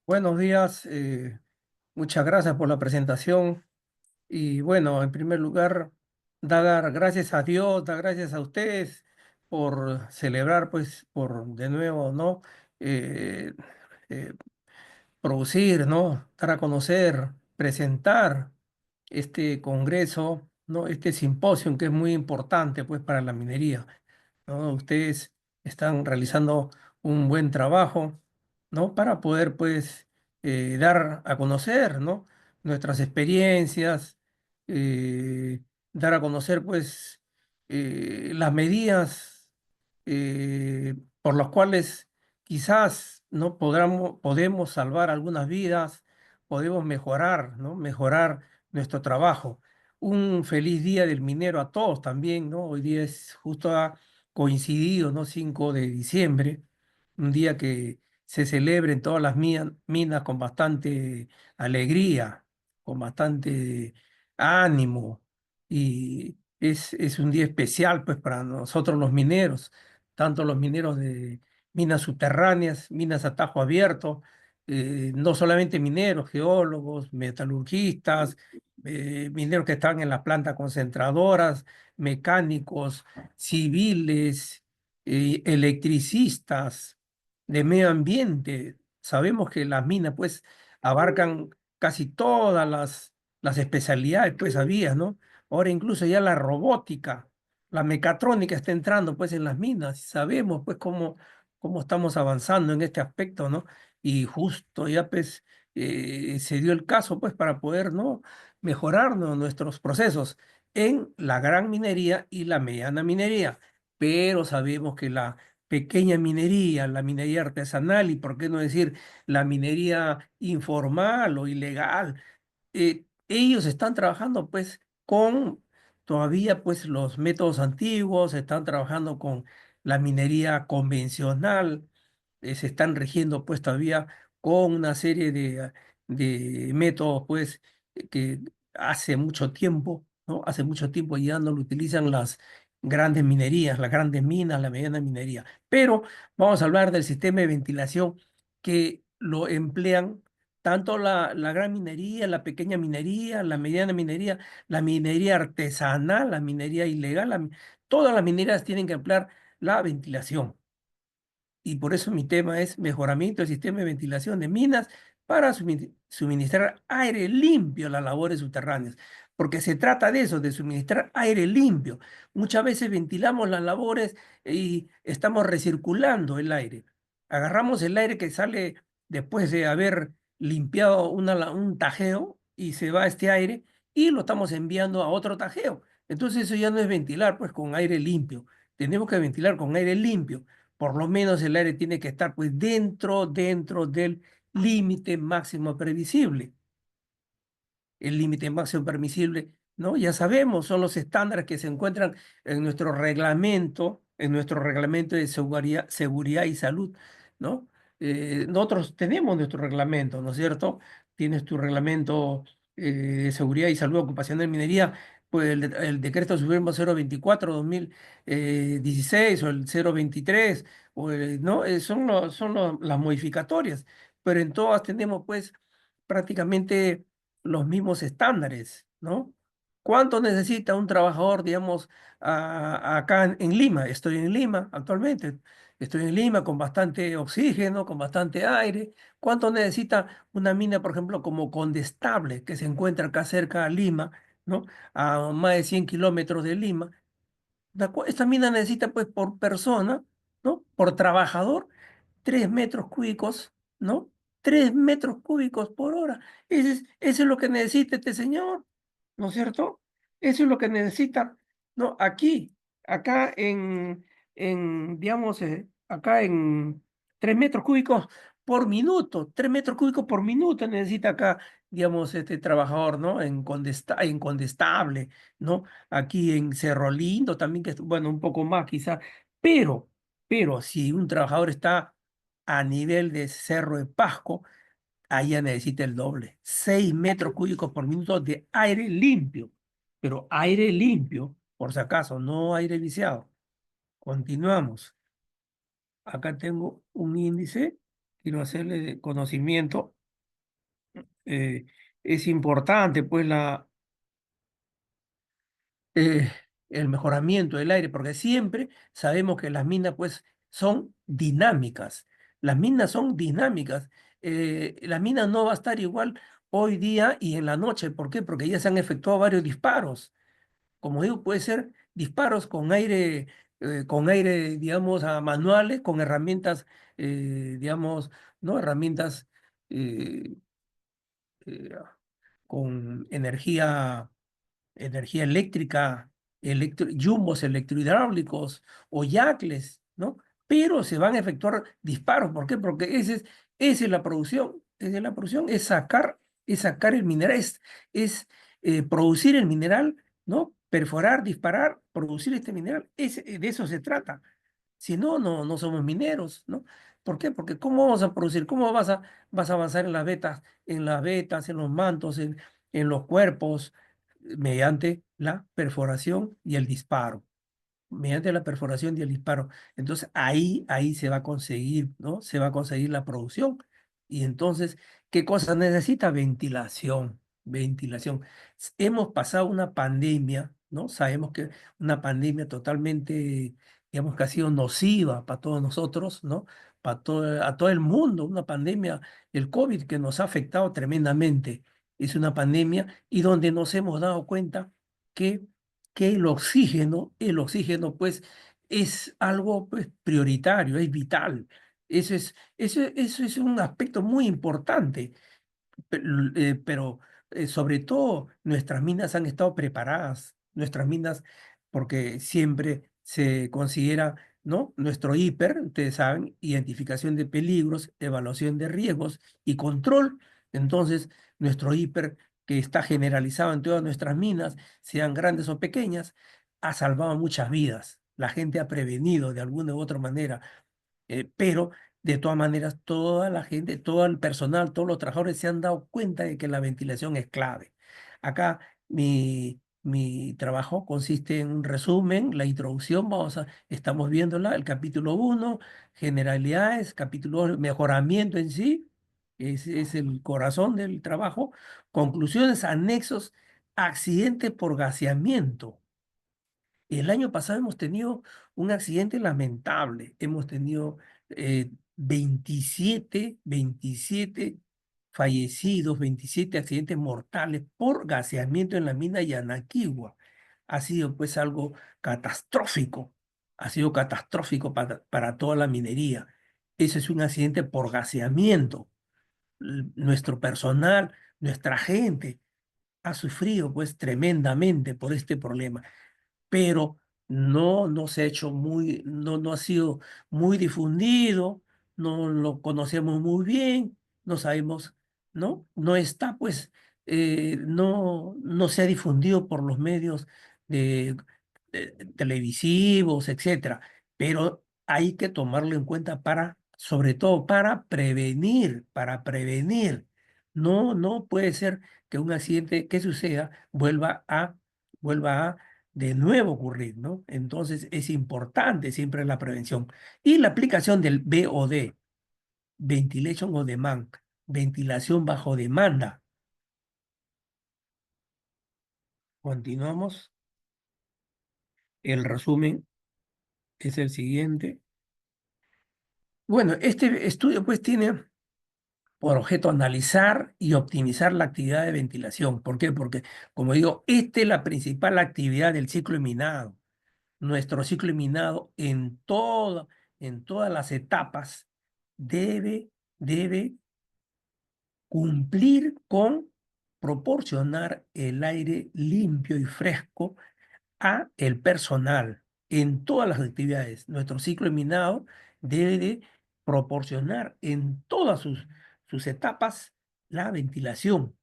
Buenos días, muchas gracias por la presentación. Y bueno, en primer lugar, dar gracias a Dios, dar gracias a ustedes por celebrar, pues, por de nuevo, ¿no? Eh, eh, Producir, ¿no? Dar a conocer, presentar este congreso, ¿no? Este simposio que es muy importante, pues, para la minería, ¿no? Ustedes están realizando un buen trabajo, ¿no? Para poder, pues, dar a conocer, ¿no? Nuestras experiencias, eh, dar a conocer, pues, las medidas por las cuales quizás, ¿no? Podemos salvar algunas vidas, podemos mejorar, ¿no? Mejorar nuestro trabajo. Un feliz día del minero a todos también, ¿no? Hoy día es justo coincidido, ¿no? 5 de diciembre, un día que se celebra en todas las minas con bastante alegría, con bastante ánimo, y es un día especial, pues, para nosotros los mineros, tanto los mineros de minas subterráneas, minas a tajo abierto, no solamente mineros, geólogos, metalurgistas, mineros que están en las plantas concentradoras, mecánicos, civiles, electricistas, de medio ambiente. Sabemos que las minas, pues, abarcan casi todas las especialidades, pues, había, ¿no? Ahora incluso ya la robótica, la mecatrónica está entrando, pues, en las minas. Sabemos, pues, cómo estamos avanzando en este aspecto, ¿no? Y justo ya, pues, se dio el caso, pues, para poder, ¿no? Mejorar, ¿no? Nuestros procesos en la gran minería y la mediana minería, pero sabemos que la pequeña minería, la minería artesanal y por qué no decir la minería informal o ilegal, ellos están trabajando pues con todavía pues los métodos antiguos, están trabajando con la minería convencional, se están rigiendo pues todavía con una serie de métodos pues que hace mucho tiempo, ¿no? Hace mucho tiempo ya no lo utilizan las grandes minerías, las grandes minas, la mediana minería. Pero vamos a hablar del sistema de ventilación que lo emplean tanto la gran minería, la pequeña minería, la mediana minería, la minería artesanal, la minería ilegal, todas las minerías tienen que emplear la ventilación. Y por eso mi tema es mejoramiento del sistema de ventilación de minas para suministrar aire limpio a las labores subterráneas. Porque se trata de eso, de suministrar aire limpio. Muchas veces ventilamos las labores y estamos recirculando el aire. Agarramos el aire que sale después de haber limpiado un tajeo y se va este aire y lo estamos enviando a otro tajeo. Entonces eso ya no es ventilar pues con aire limpio. Tenemos que ventilar con aire limpio. Por lo menos el aire tiene que estar pues dentro del límite máximo previsible. El límite máximo permisible, ¿no? Ya sabemos, son los estándares que se encuentran en nuestro reglamento de seguridad y salud, ¿no? Nosotros tenemos nuestro reglamento, ¿no es cierto? Tienes tu reglamento de seguridad y salud ocupacional en minería, pues el decreto supremo 024/2016 o el 023, ¿no? Las modificatorias, pero en todas tenemos pues prácticamente los mismos estándares, ¿no? ¿Cuánto necesita un trabajador, digamos, acá en Lima? Estoy en Lima actualmente. Estoy en Lima con bastante oxígeno, con bastante aire. ¿Cuánto necesita una mina, por ejemplo, como Condestable, que se encuentra acá cerca de Lima, ¿no? A más de 100 kilómetros de Lima. Esta mina necesita, pues, por persona, ¿no? Por trabajador, 3 metros cúbicos, ¿no? 3 metros cúbicos por hora. Eso es lo que necesita este señor, ¿no es cierto? Eso es lo que necesita, ¿no? Acá digamos, acá en 3 metros cúbicos por minuto, 3 metros cúbicos por minuto necesita acá, digamos, este trabajador, ¿no? En Condestable, ¿no? Aquí en Cerro Lindo también, que es, bueno, un poco más quizá, pero, pero si un trabajador está a nivel de Cerro de Pasco, allá necesita el doble, 6 metros cúbicos por minuto de aire limpio, pero aire limpio, por si acaso, no aire viciado. Continuamos. Acá tengo un índice quiero hacerle conocimiento. eh, es importante, pues, eh, el mejoramiento del aire, porque siempre sabemos que las minas, pues, son dinámicas. Las minas son dinámicas. La mina no va a estar igual hoy día y en la noche. ¿Por qué? Porque ya se han efectuado varios disparos. Como digo, puede ser disparos con aire, digamos, manuales, con herramientas, digamos, ¿no? Herramientas eh, eh, con energía eléctrica, yumbos electrohidráulicos o yacles, ¿no? Pero se van a efectuar disparos. ¿Por qué? Porque esa es la producción. Esa es la producción, es sacar el mineral, es producir el mineral, ¿no? Perforar, disparar, producir este mineral. De eso se trata. Si no, no somos mineros, ¿no? ¿Por qué? Porque ¿cómo vamos a producir? ¿Cómo vas a avanzar en las vetas, en los mantos, en los cuerpos, mediante la perforación y el disparo? Mediante la perforación y el disparo. Entonces ahí se va a conseguir, ¿no? Se va a conseguir la producción. Y entonces, ¿qué cosa necesita? Ventilación, ventilación. Hemos pasado una pandemia, ¿no? Sabemos que una pandemia totalmente, digamos que ha sido nociva para todos nosotros, ¿no? A todo el mundo, una pandemia, el COVID que nos ha afectado tremendamente. Es una pandemia y donde nos hemos dado cuenta que el oxígeno pues es algo pues prioritario, es vital. Eso es un aspecto muy importante, pero sobre todo nuestras minas han estado preparadas, nuestras minas, porque siempre se considera, ¿no? Nuestro hiper, ustedes saben, identificación de peligros, evaluación de riesgos y control. Entonces, nuestro hiper, que está generalizado en todas nuestras minas, sean grandes o pequeñas, ha salvado muchas vidas. La gente ha prevenido de alguna u otra manera, pero de todas maneras, toda la gente, todo el personal, todos los trabajadores se han dado cuenta de que la ventilación es clave. Acá mi trabajo consiste en un resumen, la introducción, estamos viéndola, el capítulo uno, generalidades, capítulo 2, mejoramiento en sí, es el corazón del trabajo, conclusiones, anexos, accidentes por gaseamiento. El año pasado hemos tenido un accidente lamentable. Hemos tenido 27 fallecidos, 27 accidentes mortales por gaseamiento en la mina Yanaquigua. Ha sido pues algo catastrófico. Ha sido catastrófico para toda la minería. Ese es un accidente por gaseamiento. Nuestro personal, nuestra gente ha sufrido pues tremendamente por este problema, pero no se ha hecho no ha sido muy difundido, no lo conocemos muy bien, no sabemos, ¿no? No está, pues, no se ha difundido por los medios de, televisivos, etcétera, pero hay que tomarlo en cuenta sobre todo para prevenir. No puede ser que un accidente que suceda vuelva a de nuevo ocurrir, ¿no? Entonces es importante siempre la prevención. Y la aplicación del BOD, Ventilation on Demand, ventilación bajo demanda. Continuamos. El resumen es el siguiente. Bueno, este estudio pues tiene por objeto analizar y optimizar la actividad de ventilación. ¿Por qué? Porque, como digo, esta es la principal actividad del ciclo de minado. Nuestro ciclo de minado en todas las etapas debe cumplir con proporcionar el aire limpio y fresco a el personal en todas las actividades. Nuestro ciclo de minado debe de proporcionar en todas sus etapas la ventilación,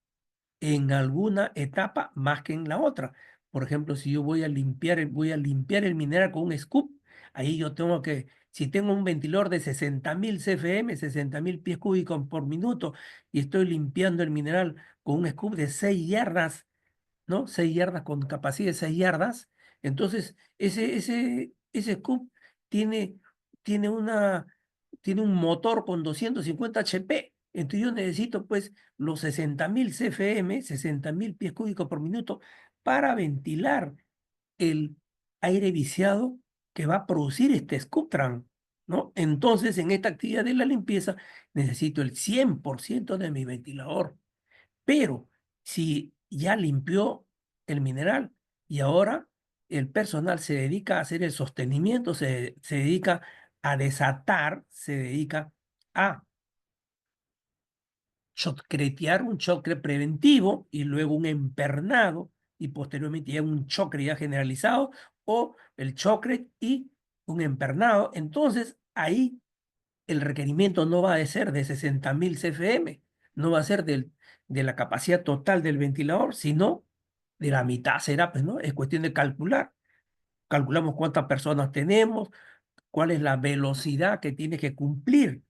en alguna etapa más que en la otra. Por ejemplo, si yo voy a limpiar el mineral con un scoop, ahí yo tengo que, si tengo un ventilador de 60.000 CFM, 60.000 pies cúbicos por minuto, y estoy limpiando el mineral con un scoop de 6 yardas, ¿no? 6 yardas con capacidad de 6 yardas, entonces ese scoop tiene, tiene tiene un motor con 250 HP. Entonces yo necesito pues los 60.000 CFM, 60.000 pies cúbicos por minuto para ventilar el aire viciado que va a producir este Scooptran, ¿no? Entonces, en esta actividad de la limpieza, necesito el 100% de mi ventilador. Pero si ya limpió el mineral y ahora el personal se dedica a hacer el sostenimiento, se dedica a desatar, se dedica a chocretear un chocre preventivo y luego un empernado y posteriormente ya un chocre ya generalizado o el chocre y un empernado. Entonces ahí el requerimiento no va a ser de 60.000 CFM, no va a ser de la capacidad total del ventilador, sino de la mitad será, pues, ¿no? Es cuestión de calcular. Calculamos cuántas personas tenemos, cuál es la velocidad que tiene que cumplir,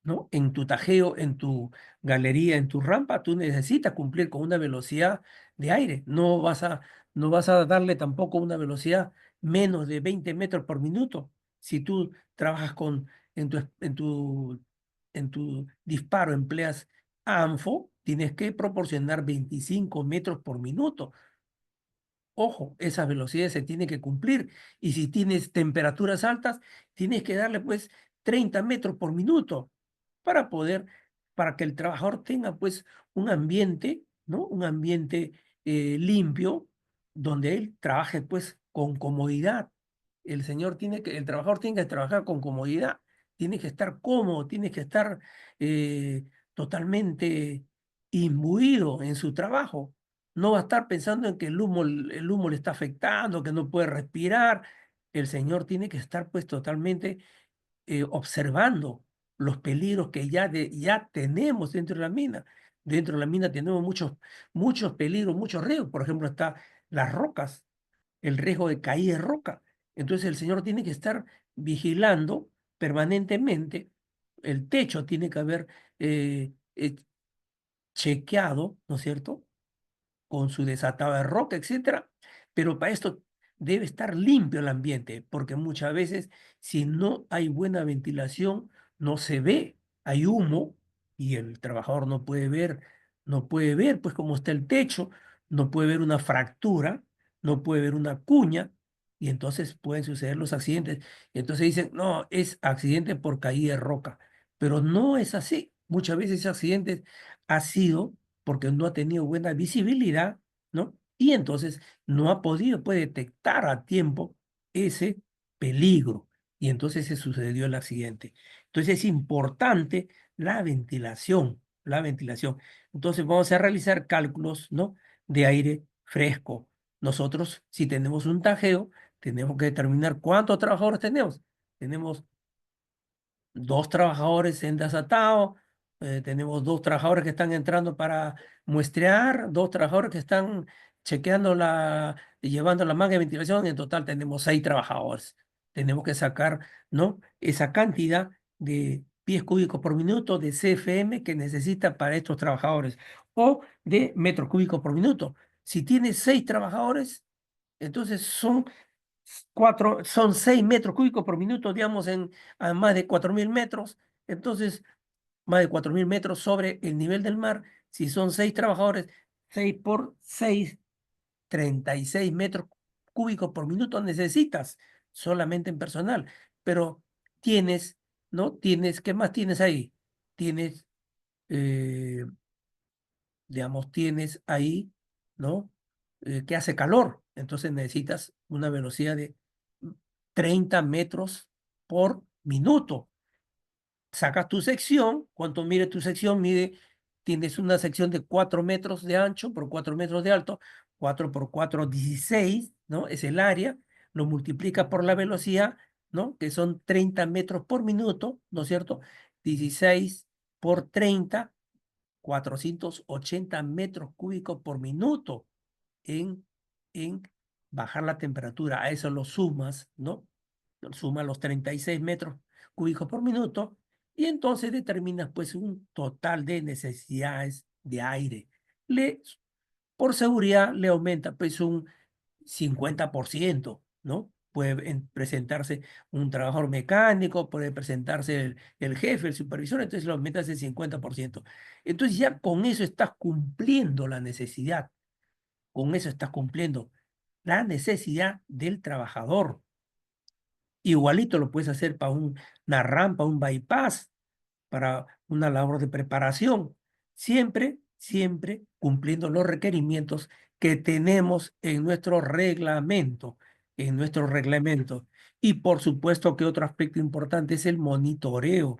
¿no? En tu tajeo, en tu galería, en tu rampa, tú necesitas cumplir con una velocidad de aire. No vas a darle tampoco una velocidad menos de 20 metros por minuto. Si tú trabajas en tu disparo, empleas ANFO, tienes que proporcionar 25 metros por minuto. Ojo, esas velocidades se tienen que cumplir. Y si tienes temperaturas altas, tienes que darle pues 30 metros por minuto para poder, para que el trabajador tenga pues un ambiente, ¿no? Un ambiente limpio donde él trabaje pues con comodidad. El trabajador tiene que trabajar con comodidad, tiene que estar cómodo, tiene que estar totalmente imbuido en su trabajo. No va a estar pensando en que el humo le está afectando, que no puede respirar. El señor tiene que estar pues totalmente observando los peligros que ya tenemos dentro de la mina. Dentro de la mina tenemos muchos peligros, muchos riesgos. Por ejemplo, está las rocas, el riesgo de caída de roca. Entonces el señor tiene que estar vigilando permanentemente. El techo tiene que haber chequeado, ¿no es cierto? Con su desatado de roca, etcétera. Pero para esto debe estar limpio el ambiente, porque muchas veces si no hay buena ventilación, no se ve, hay humo y el trabajador no puede ver pues cómo está el techo, no puede ver una fractura, no puede ver una cuña y entonces pueden suceder los accidentes. Entonces dicen, no, es accidente por caída de roca, pero no es así. Muchas veces ese accidente ha sido porque no ha tenido buena visibilidad, ¿no? Y entonces no ha podido pues, detectar a tiempo ese peligro. Y entonces se sucedió el accidente. Entonces es importante la ventilación, la ventilación. Entonces vamos a realizar cálculos, ¿no? De aire fresco. Nosotros, si tenemos un tajeo, tenemos que determinar cuántos trabajadores tenemos. Tenemos dos trabajadores en desatado, tenemos dos trabajadores que están entrando para muestrear, dos trabajadores que están chequeando llevando la manga de ventilación, en total tenemos 6 trabajadores. Tenemos que sacar, ¿no? Esa cantidad de pies cúbicos por minuto de CFM que necesita para estos trabajadores o de metros cúbicos por minuto. Si tiene 6 trabajadores, entonces son 6 metros cúbicos por minuto, digamos, a más de 4.000 metros. Entonces, más de 4.000 metros sobre el nivel del mar. Si son 6 trabajadores, 6 por 6, 36 metros cúbicos por minuto necesitas solamente en personal. Pero tienes, ¿no? ¿Qué más tienes ahí? Tienes eh, digamos, tienes ahí, ¿no? Que hace calor. Entonces necesitas una velocidad de 30 metros por minuto. Sacas tu sección, cuánto mide tu sección, tienes una sección de 4 metros de ancho por 4 metros de alto, 4 por 4, 16, ¿no? Es el área, lo multiplicas por la velocidad, ¿no? Que son 30 metros por minuto, ¿no es cierto? 16 por 30 480 metros cúbicos por minuto en, en bajar la temperatura. A eso lo sumas, ¿no? Lo sumas los 36 metros cúbicos por minuto y entonces determinas pues un total de necesidades de aire. Le, por seguridad le aumenta pues un 50%, ¿no? puede presentarse un trabajador mecánico, puede presentarse el jefe, el supervisor, entonces lo aumentas el 50%. Entonces ya con eso estás cumpliendo la necesidad, con eso estás cumpliendo la necesidad del trabajador. Igualito lo puedes hacer para una rampa, un bypass, para una labor de preparación, siempre, siempre cumpliendo los requerimientos que tenemos en nuestro reglamento. Y por supuesto que otro aspecto importante es el monitoreo.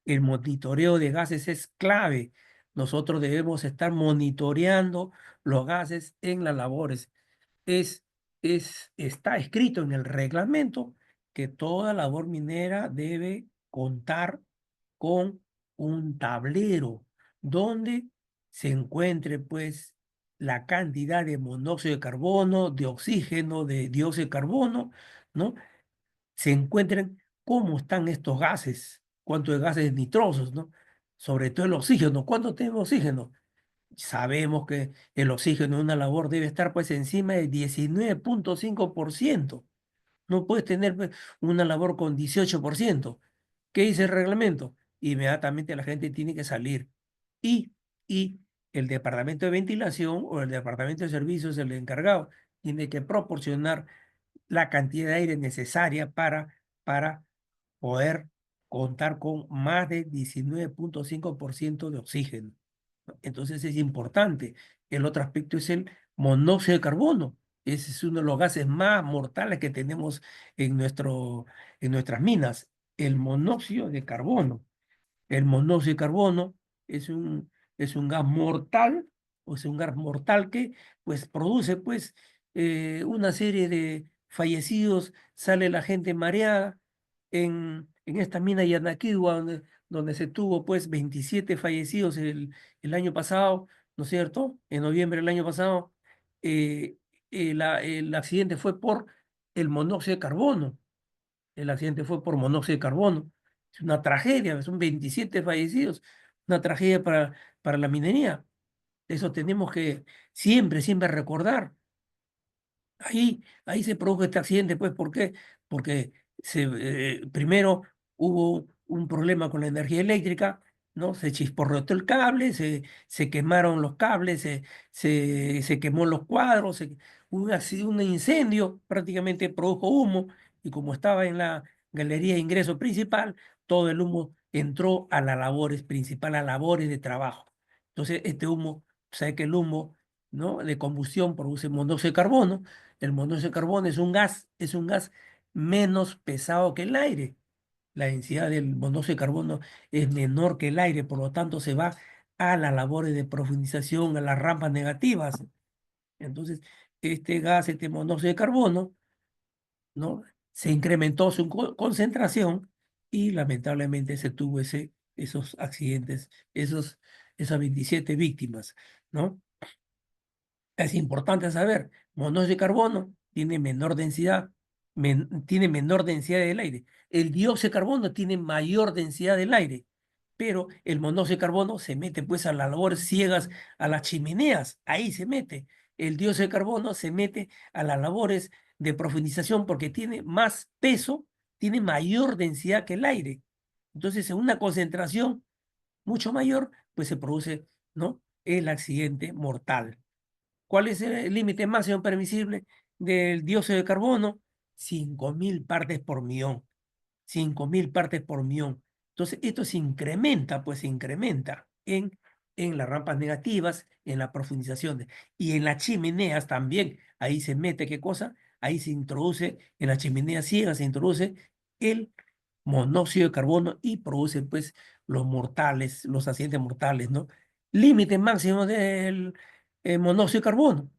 El monitoreo de gases es clave. Nosotros debemos estar monitoreando los gases en las labores. Es, está escrito en el reglamento que toda labor minera debe contar con un tablero donde se encuentre pues la cantidad de monóxido de carbono, de oxígeno, de dióxido de carbono, ¿no? Se encuentren cómo están estos gases, cuántos gases nitrosos, ¿no? Sobre todo el oxígeno. ¿Cuánto tenemos oxígeno? Sabemos que el oxígeno en una labor debe estar pues encima del 19,5%. No puedes tener pues, una labor con 18%. ¿Qué dice el reglamento? Inmediatamente la gente tiene que salir. Y, y el departamento de ventilación o el departamento de servicios, el encargado, tiene que proporcionar la cantidad de aire necesaria para poder contar con más de 19,5% de oxígeno. Entonces es importante. El otro aspecto es el monóxido de carbono. Ese es uno de los gases más mortales que tenemos en nuestras minas, el monóxido de carbono. El monóxido de carbono es es un gas mortal, o es un gas mortal que pues produce pues una serie de fallecidos, sale la gente mareada en esta mina Yanaquigua, donde se tuvo pues 27 fallecidos el año pasado, ¿no es cierto? En noviembre del año pasado, eh, el accidente fue por el monóxido de carbono. El accidente fue por monóxido de carbono. Es una tragedia, son 27 fallecidos, una tragedia para la minería. Eso tenemos que siempre, siempre recordar. Ahí se produjo este accidente, pues, ¿por qué? Porque primero hubo un problema con la energía eléctrica, ¿no? Se chisporroteó el cable, se quemaron los cables, se quemó los cuadros, hubo un incendio, prácticamente produjo humo, y como estaba en la galería de ingreso principal, todo el humo entró a las labores principales, a labores de trabajo. Entonces, este humo, sabe que el humo, ¿no? De combustión produce monóxido de carbono. El monóxido de carbono es un gas menos pesado que el aire. La densidad del monóxido de carbono es menor que el aire, por lo tanto se va a las labores de profundización, a las rampas negativas. Entonces, este gas, este monóxido de carbono, ¿no? Se incrementó su concentración y lamentablemente se tuvo esos accidentes, esas 27 víctimas, ¿no? Es importante saber, monóxido de carbono tiene menor densidad, tiene menor densidad del aire. El dióxido de carbono tiene mayor densidad del aire, pero el monóxido de carbono se mete pues a las labores ciegas, a las chimeneas, ahí se mete. El dióxido de carbono se mete a las labores de profundización porque tiene más peso, tiene mayor densidad que el aire. Entonces, en una concentración mucho mayor, pues se produce, ¿no? El accidente mortal. ¿Cuál es el límite máximo permisible del dióxido de carbono? 5.000 partes por millón. 5.000 partes por millón. Entonces, esto se incrementa, pues se incrementa en las rampas negativas, en la profundización y en las chimeneas también. Ahí se mete, ¿qué cosa? Ahí se introduce, en las chimeneas ciegas se introduce el monóxido de carbono y produce, pues, los mortales, los accidentes mortales, ¿no? Límite máximo del monóxido de carbono,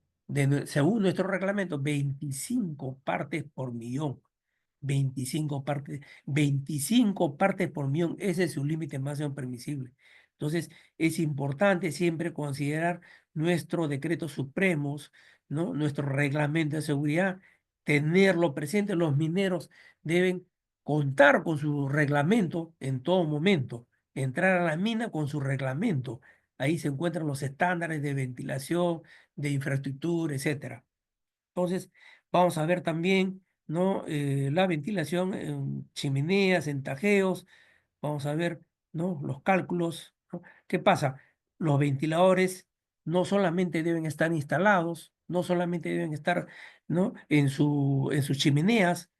según nuestro reglamento, 25 partes por millón. 25 partes por millón, ese es su límite máximo permisible. Entonces, es importante siempre considerar nuestros decretos supremos, ¿no? Nuestro reglamento de seguridad, tenerlo presente. Los mineros deben contar con su reglamento en todo momento, entrar a la mina con su reglamento. Ahí se encuentran los estándares de ventilación, de infraestructura, etcétera. Entonces, vamos a ver también ¿no? La ventilación en chimeneas, en tajeos, vamos a ver, ¿no? Los cálculos, ¿no? ¿Qué pasa? Los ventiladores no solamente deben estar instalados, no solamente deben estar, ¿no? En sus chimeneas,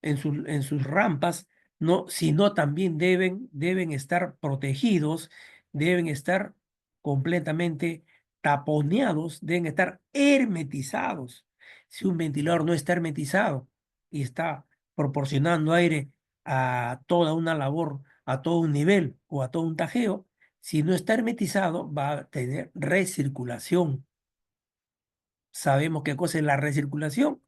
en sus rampas, no, sino también deben estar protegidos, deben estar completamente taponeados, deben estar hermetizados. Si un ventilador no está hermetizado y está proporcionando aire a toda una labor, a todo un nivel o a todo un tajeo, si no está hermetizado va a tener recirculación. Sabemos qué cosa es la recirculación,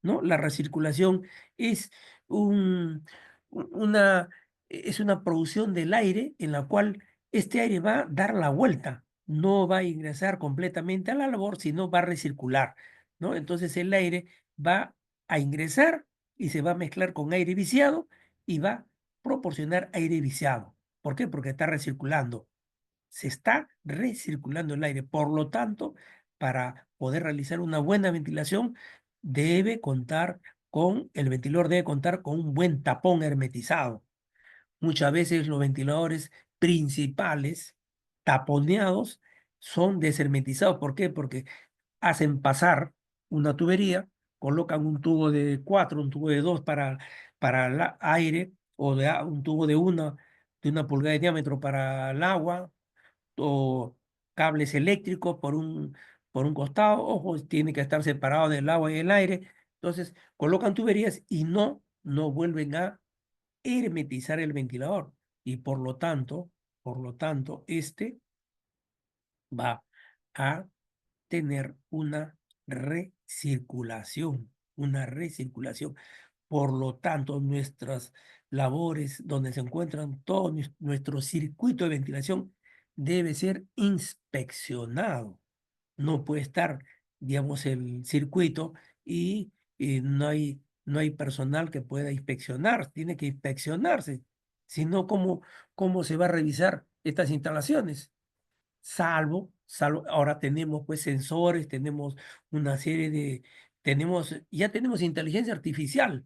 ¿no? La recirculación es un, una, es una producción del aire en la cual este aire va a dar la vuelta, no va a ingresar completamente a la labor, sino va a recircular, ¿no? Entonces el aire va a ingresar y se va a mezclar con aire viciado y va a proporcionar aire viciado. ¿Por qué? Porque está recirculando, se está recirculando el aire. Por lo tanto, para poder realizar una buena ventilación, el ventilador debe contar con un buen tapón hermetizado. Muchas veces los ventiladores principales, taponeados, son deshermetizados. ¿Por qué? Porque hacen pasar una tubería, colocan un tubo de 4, un tubo de 2 para el aire, o un tubo de una pulgada de diámetro para el agua, o cables eléctricos por un costado, ojo, tiene que estar separado del agua y el aire. Entonces, colocan tuberías y no vuelven a hermetizar el ventilador. Y por lo tanto, este va a tener una recirculación. Por lo tanto, nuestras labores donde se encuentran todo nuestro circuito de ventilación debe ser inspeccionado. No puede estar, digamos, el circuito y no hay personal que pueda inspeccionar, tiene que inspeccionarse. Si no, ¿cómo se va a revisar estas instalaciones? Ahora tenemos pues sensores, tenemos una serie ya tenemos inteligencia artificial.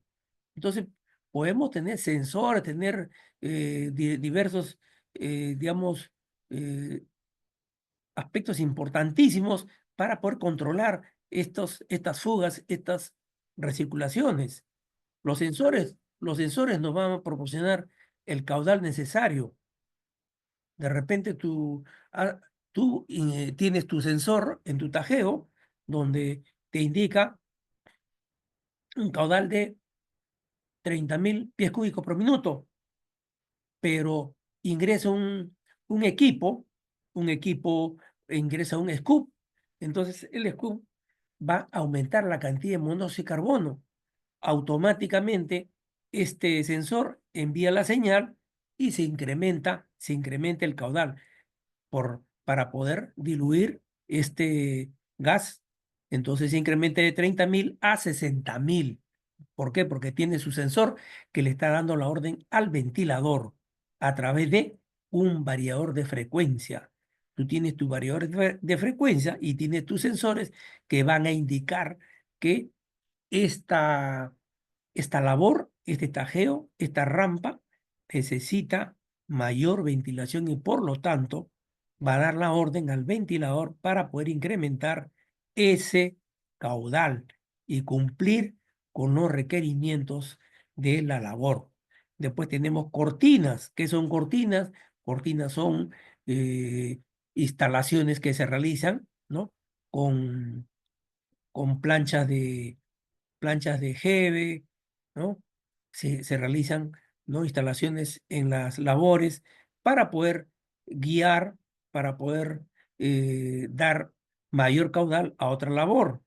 Entonces, podemos tener sensores, tener diversos, digamos, eh, aspectos importantísimos para poder controlar estas fugas, estas recirculaciones. Los sensores nos van a proporcionar el caudal necesario. De repente tienes tu sensor en tu tajeo donde te indica un caudal de 30.000 pies cúbicos por minuto, pero ingresa un equipo ingresa un scoop, entonces el scoop va a aumentar la cantidad de monóxido de carbono. Automáticamente este sensor envía la señal y se incrementa el caudal para poder diluir este gas. Entonces se incrementa de 30.000 a 60.000. ¿Por qué? Porque tiene su sensor que le está dando la orden al ventilador a través de un variador de frecuencia. Tú tienes tu variador de frecuencia y tienes tus sensores que van a indicar que esta, esta labor, este tajeo, esta rampa necesita mayor ventilación y por lo tanto va a dar la orden al ventilador para poder incrementar ese caudal y cumplir con los requerimientos de la labor. Después tenemos cortinas. ¿Qué son cortinas? Cortinas son eh, instalaciones que se realizan, ¿no? Con, con planchas de Hebe, ¿no? Se realizan, ¿no? Instalaciones en las labores para poder guiar, para poder dar mayor caudal a otra labor.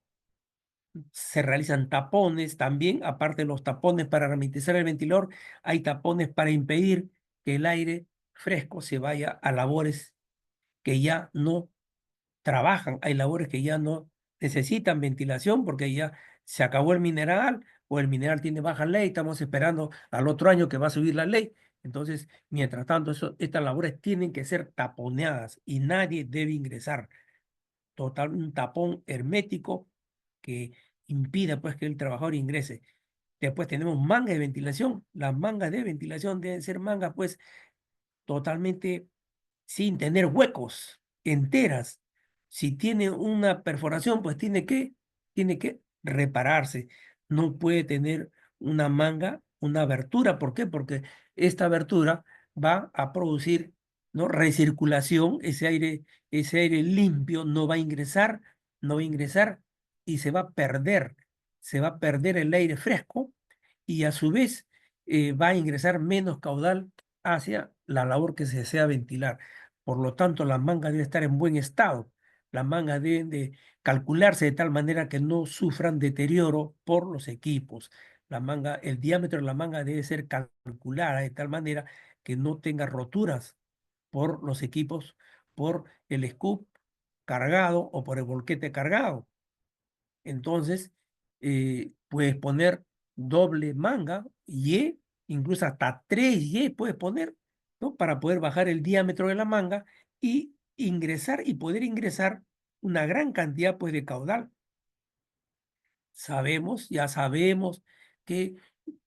Se realizan tapones también, aparte de los tapones para hermetizar el ventilador, hay tapones para impedir que el aire fresco se vaya a labores que ya no trabajan. Hay labores que ya no necesitan ventilación porque ya se acabó el mineral o el mineral tiene baja ley, estamos esperando al otro año que va a subir la ley. Entonces, mientras tanto, estas labores tienen que ser taponeadas y nadie debe ingresar. Un tapón hermético que impida pues que el trabajador ingrese. Después tenemos manga de ventilación. Las mangas de ventilación deben ser mangas, pues, totalmente sin tener huecos, enteras. Si tiene una perforación, pues tiene que repararse. No puede tener una manga, una abertura. ¿Por qué? Porque esta abertura va a producir, ¿no? Recirculación, ese aire limpio no va a ingresar, no va a ingresar y se va a perder el aire fresco y a su vez va a ingresar menos caudal hacia la labor que se desea ventilar. Por lo tanto, las mangas deben estar en buen estado. Las mangas deben de calcularse de tal manera que no sufran deterioro por los equipos. La manga, el diámetro de la manga debe ser calculada de tal manera que no tenga roturas por los equipos, por el scoop cargado o por el volquete cargado. Entonces, puedes poner doble manga, Y, incluso hasta 3Y puedes poner, ¿no? Para poder bajar el diámetro de la manga y ingresar y poder ingresar una gran cantidad, pues, de caudal. Ya sabemos que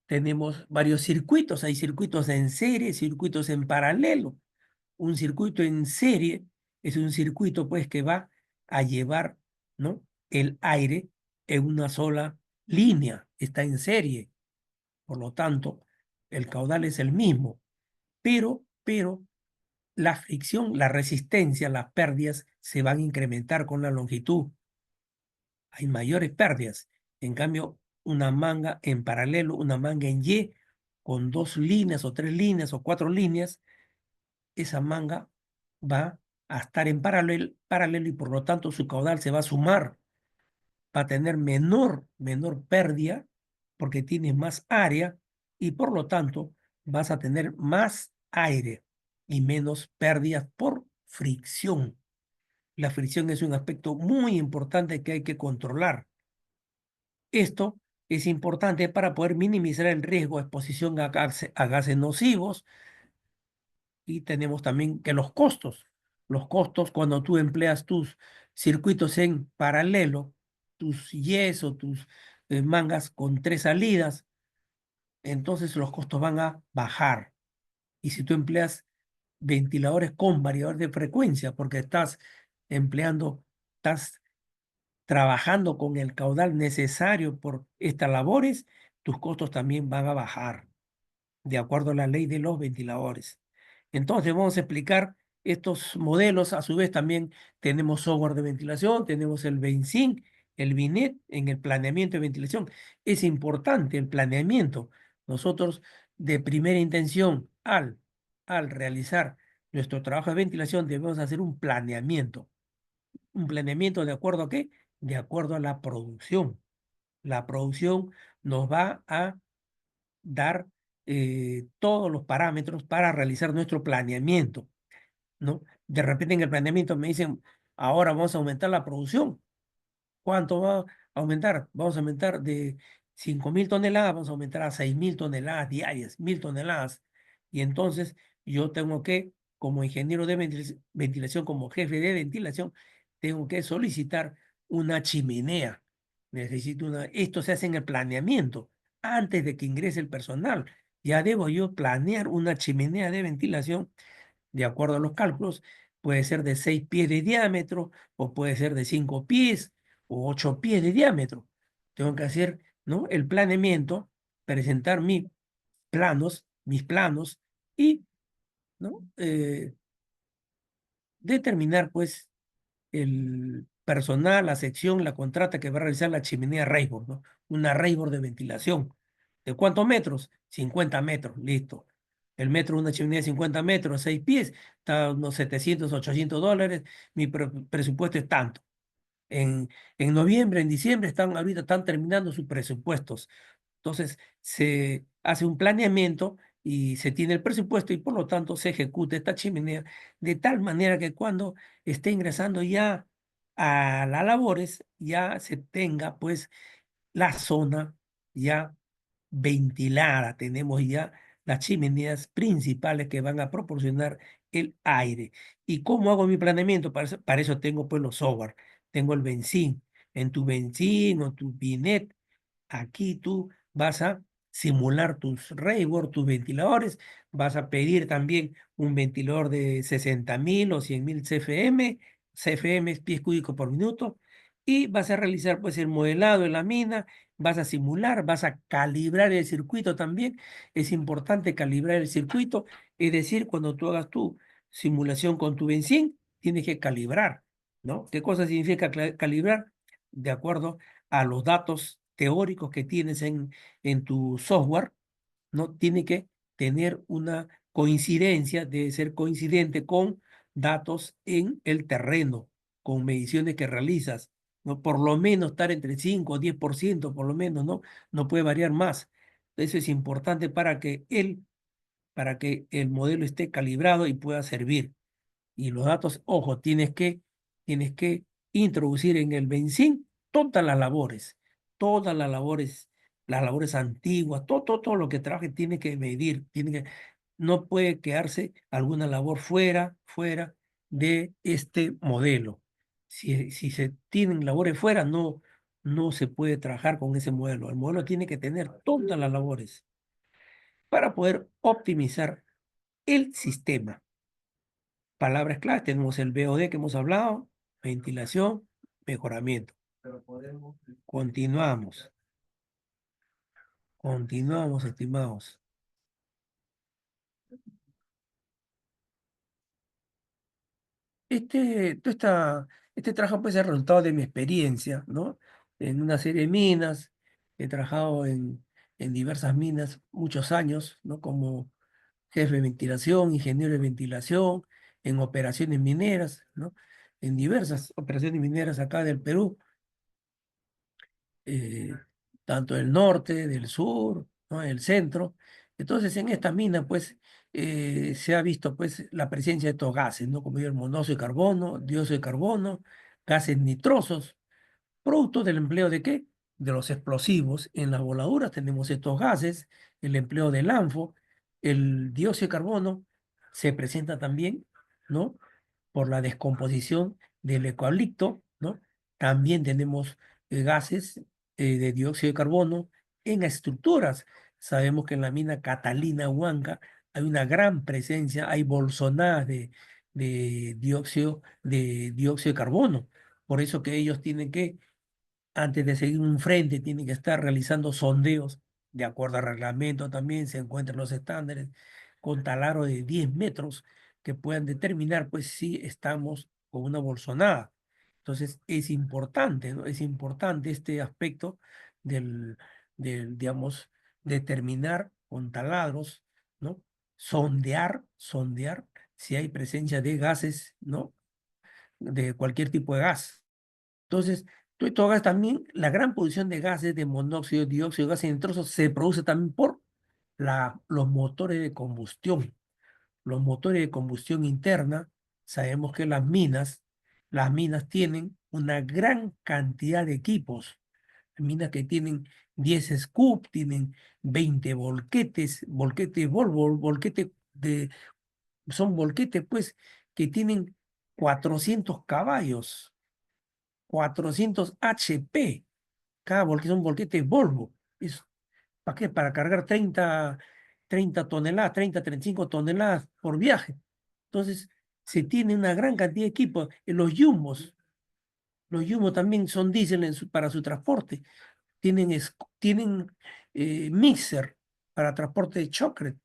tenemos varios circuitos. Hay circuitos en serie, circuitos en paralelo. Un circuito en serie es un circuito pues que va a llevar, ¿no? El aire en una sola línea, está en serie. Por lo tanto, el caudal es el mismo, pero la fricción, la resistencia, las pérdidas se van a incrementar con la longitud. Hay mayores pérdidas. En cambio, una manga en paralelo, una manga en Y, con 2 líneas o 3 líneas o 4 líneas, esa manga va a estar en paralelo y por lo tanto su caudal se va a sumar, va a tener menor pérdida porque tiene más área y por lo tanto vas a tener más aire y menos pérdidas por fricción. La fricción es un aspecto muy importante que hay que controlar. Esto es importante para poder minimizar el riesgo de exposición a gases nocivos. Y tenemos también que los costos cuando tú empleas tus circuitos en paralelo, tus yes o tus mangas con 3 salidas, entonces los costos van a bajar. Y si tú empleas ventiladores con variador de frecuencia, porque estás trabajando con el caudal necesario por estas labores, tus costos también van a bajar de acuerdo a la ley de los ventiladores. Entonces, vamos a explicar estos modelos. A su vez, también tenemos software de ventilación, tenemos el Vensync, el Vinet en el planeamiento de ventilación. Es importante el planeamiento. Nosotros, de primera intención, al realizar nuestro trabajo de ventilación, debemos hacer un planeamiento. ¿Un planeamiento de acuerdo a qué? De acuerdo a la producción. La producción nos va a dar todos los parámetros para realizar nuestro planeamiento, ¿no? De repente en el planeamiento me dicen, ahora vamos a aumentar la producción. ¿Cuánto va a aumentar? Vamos a aumentar de 5.000 toneladas, vamos a aumentar a 6.000 toneladas diarias, 1.000 toneladas. Y entonces yo tengo que, como ingeniero de ventilación, como jefe de ventilación, tengo que solicitar una chimenea. Esto se hace en el planeamiento, antes de que ingrese el personal. Ya debo yo planear una chimenea de ventilación de acuerdo a los cálculos, puede ser de 6 pies de diámetro o puede ser de 5 pies o 8 pies de diámetro. Tengo que hacer, ¿no? El planeamiento, presentar mis planos y, ¿no? Determinar, pues, el personal, la sección, la contrata que va a realizar la chimenea Raibor, ¿no? Una Raibor de ventilación. ¿De cuántos metros? 50 metros, listo. El metro de una chimenea de 50 metros, 6 pies, está unos 700, $800. Mi presupuesto es tanto. En noviembre, en diciembre, ahorita están terminando sus presupuestos. Entonces, se hace un planeamiento y se tiene el presupuesto y por lo tanto se ejecuta esta chimenea de tal manera que cuando esté ingresando ya a las labores, ya se tenga pues la zona ya ventilada. Tenemos ya las chimeneas principales que van a proporcionar el aire. ¿Y cómo hago mi planeamiento? Para eso tengo pues los software. Tengo el Benzín. En tu Benzín o tu Binet, aquí tú vas a simular tus Rayward, tus ventiladores, vas a pedir también un ventilador de 60.000 o 100.000 CFM, pies cúbicos por minuto, y vas a realizar pues el modelado en la mina, vas a simular, vas a calibrar el circuito también. Es importante calibrar el circuito, es decir, cuando tú hagas tu simulación con tu benzín, tienes que calibrar, ¿no? ¿Qué cosa significa calibrar? De acuerdo a los datos teóricos que tienes en tu software, ¿no? Tiene que tener una coincidencia, debe ser coincidente con datos en el terreno, con mediciones que realizas, ¿no? Por lo menos estar entre 5 o 10%, por lo menos, ¿no? No puede variar más. Eso es importante para que el modelo esté calibrado y pueda servir. Y los datos, ojo, tienes que introducir en el benzín las labores antiguas, todo lo que trabaje tiene que medir, no puede quedarse alguna labor fuera de este modelo. Si se tienen labores fuera, no se puede trabajar con ese modelo. El modelo tiene que tener todas las labores para poder optimizar el sistema. Palabras claves, tenemos el BOD que hemos hablado, ventilación, mejoramiento. Continuamos, continuamos, estimados. Este trabajo puede ser resultado de mi experiencia, ¿no? En una serie de minas, he trabajado en diversas minas muchos años, ¿no? Como jefe de ventilación, ingeniero de ventilación, en operaciones mineras, ¿no? En diversas operaciones mineras acá del Perú. eh, Tanto del norte, del sur, ¿no? El centro. Entonces, en esta mina, pues, se ha visto, pues, la presencia de estos gases, ¿no? Como el monóxido de carbono, dióxido de carbono, gases nitrosos, producto del empleo de qué? De los explosivos. En las voladuras tenemos estos gases, el empleo del ANFO, el dióxido de carbono se presenta también, ¿no? Por la descomposición del eucalipto, ¿no? También tenemos gases de dióxido de carbono en estructuras. Sabemos que en la mina Catalina Huanca hay una gran presencia, hay bolsonadas de dióxido de carbono. Por eso que ellos tienen que antes de seguir un frente, tiene que estar realizando sondeos de acuerdo al reglamento también, se encuentran los estándares con taladro de 10 metros que puedan determinar pues si estamos con una bolsonada. Entonces es importante, ¿no? Es importante este aspecto del, digamos, determinar con taladros, ¿no? Sondear si hay presencia de gases, ¿no? De cualquier tipo de gas. Entonces, todo gas también, la gran producción de gases de monóxido, dióxido, gases nitrosos se produce también por los motores de combustión. Los motores de combustión interna, sabemos que las minas tienen una gran cantidad de equipos. Minas que tienen 10 scoop, tienen 20 volquetes Volvo, son volquetes pues que tienen 400 caballos, 400 HP. Cada volquete es un volquete Volvo. ¿Para qué? Para cargar 30 toneladas, 30, 35 toneladas por viaje. Entonces, se tiene una gran cantidad de equipos. Los yumbos también son diésel para su transporte. Tienen mixer para transporte de chocre,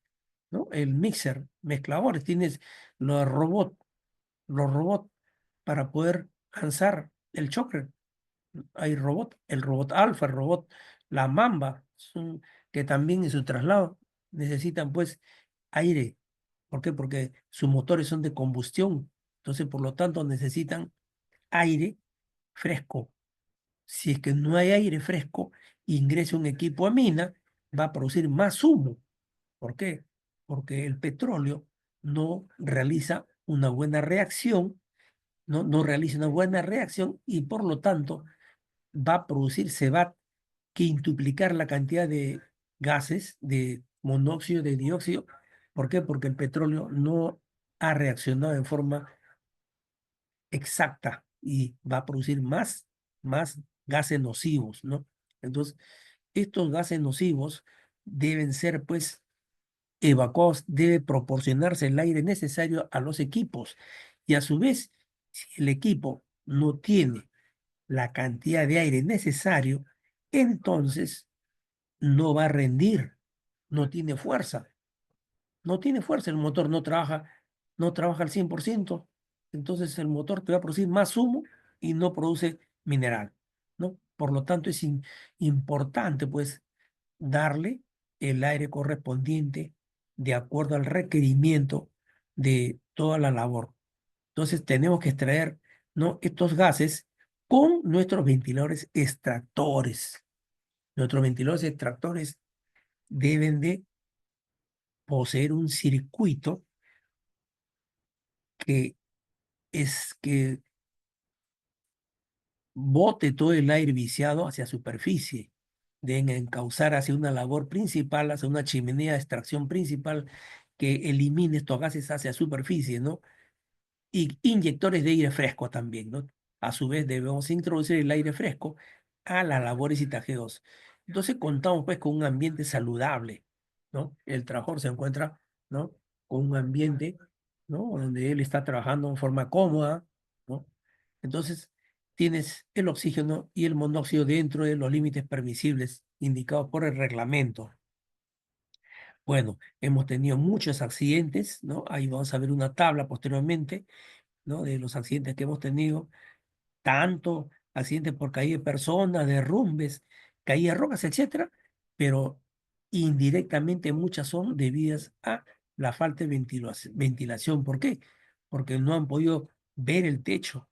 ¿no? El mixer, mezcladores. Tienes los robots, los robots para poder lanzar el chocre. Hay robot, el robot Alfa, el robot La Mamba, que también en su traslado necesitan pues aire. ¿Por qué? Porque sus motores son de combustión. Entonces, por lo tanto, necesitan aire fresco. Si es que no hay aire fresco, ingresa un equipo a mina, va a producir más humo. ¿Por qué? Porque el petróleo no realiza una buena reacción, no realiza una buena reacción y por lo tanto se va a quintuplicar la cantidad de gases, de monóxido, de dióxido. ¿Por qué? Porque el petróleo no ha reaccionado en forma exacta y va a producir más gases nocivos, ¿no? Entonces, estos gases nocivos deben ser, pues, evacuados, debe proporcionarse el aire necesario a los equipos. Y a su vez, si el equipo no tiene la cantidad de aire necesario, entonces no va a rendir, no tiene fuerza, no tiene fuerza, el motor no trabaja al 100%, entonces el motor te va a producir más humo y no produce mineral, ¿no? Por lo tanto, es importante, pues, darle el aire correspondiente de acuerdo al requerimiento de toda la labor. Entonces, tenemos que extraer, ¿no?, estos gases con nuestros ventiladores extractores. Nuestros ventiladores extractores deben de poseer un circuito que es que bote todo el aire viciado hacia superficie. Deben encauzar hacia una labor principal, hacia una chimenea de extracción principal que elimine estos gases hacia superficie, ¿no? Y inyectores de aire fresco también, ¿no? A su vez debemos introducir el aire fresco a las labores y tajeos. Entonces contamos pues con un ambiente saludable, ¿no? El trabajador se encuentra, ¿no?, con un ambiente, ¿no?, donde él está trabajando en forma cómoda, ¿no? Entonces tienes el oxígeno y el monóxido dentro de los límites permisibles indicados por el reglamento. Bueno, hemos tenido muchos accidentes, ¿no? Ahí vamos a ver una tabla posteriormente, ¿no?, de los accidentes que hemos tenido, tanto accidentes por caída de personas, derrumbes, caída de rocas, etcétera, pero indirectamente muchas son debidas a la falta de ventilación. ¿Por qué? Porque no han podido ver el techo.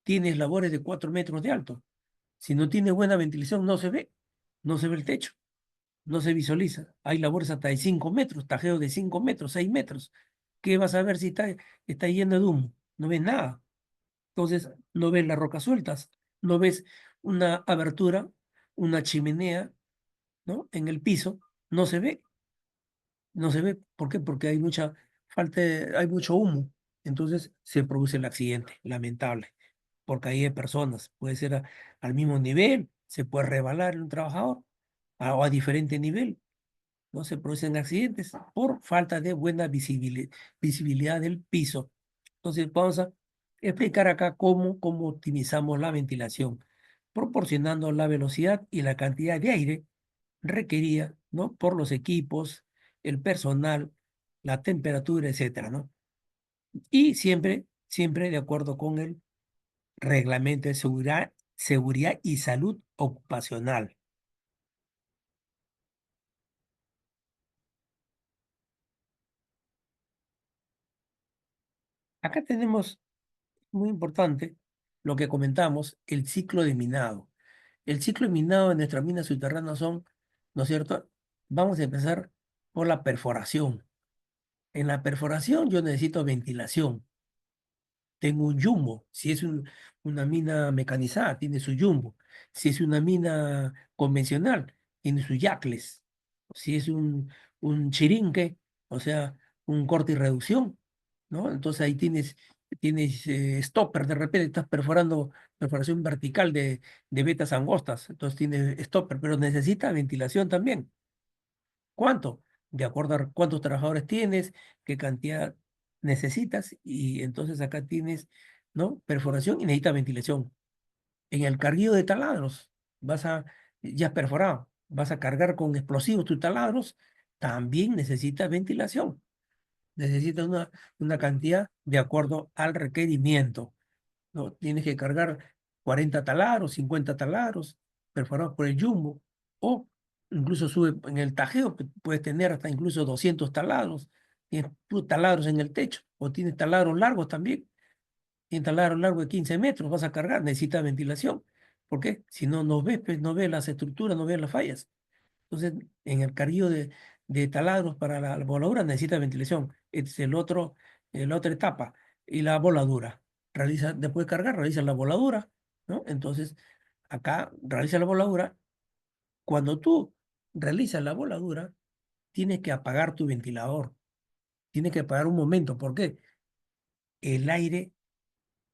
Tienes labores de 4 metros de alto. Si no tiene buena ventilación, no se ve el techo, no se visualiza. Hay labores hasta de 5 metros, tajeos de 5 metros, 6 metros. ¿Qué vas a ver si está lleno de humo? No ves nada. Entonces, no ves las rocas sueltas, no ves una abertura, una chimenea, ¿no?, en el piso, no se ve, no se ve. ¿Por qué? Porque hay mucho humo. Entonces se produce el accidente, lamentable, por caída de personas. Puede ser al mismo nivel, se puede rebalar un trabajador, o a diferente nivel. No se producen accidentes por falta de buena visibilidad del piso. Entonces, vamos a explicar acá cómo optimizamos la ventilación, proporcionando la velocidad y la cantidad de aire requerida, ¿no?, por los equipos, el personal, la temperatura, etcétera, ¿no? Y siempre de acuerdo con el reglamento de seguridad y salud ocupacional. Acá tenemos, muy importante, lo que comentamos, el ciclo de minado. El ciclo de minado de nuestras minas subterráneas son, ¿no es cierto? Vamos a empezar por la perforación. En la perforación yo necesito ventilación. Tengo un jumbo. Si es una mina mecanizada, tiene su jumbo. Si es una mina convencional, tiene su yacles. Si es un chirinque, o sea, un corte y reducción, ¿no? Entonces ahí tienes stopper, de repente estás perforación vertical de vetas angostas, entonces tiene stopper, pero necesita ventilación también. ¿Cuánto? De acuerdo a cuántos trabajadores tienes, qué cantidad necesitas, y entonces acá tienes, ¿no?, perforación y necesita ventilación. En el carguillo de taladros, ya has perforado, vas a cargar con explosivos tus taladros, también necesita ventilación. Necesita una cantidad de acuerdo al requerimiento, ¿no? Tienes que cargar 40 taladros, 50 taladros, perforados por el jumbo, o incluso sube en el tajeo, que puedes tener hasta incluso 200 taladros. Tienes taladros en el techo, o tienes taladros largos también. Tienes taladros largos de 15 metros, vas a cargar, necesita ventilación. ¿Por qué? Si no, no ves, pues, no ves las estructuras, no ves las fallas. Entonces, en el carrillo de taladros para la voladura necesita ventilación. Este es la otra etapa. Y la voladura. Después de cargar, realiza la voladura, ¿no? Entonces, acá realiza la voladura. Cuando tú realizas la voladura, tienes que apagar tu ventilador. Tienes que apagar un momento. ¿Por qué? El aire,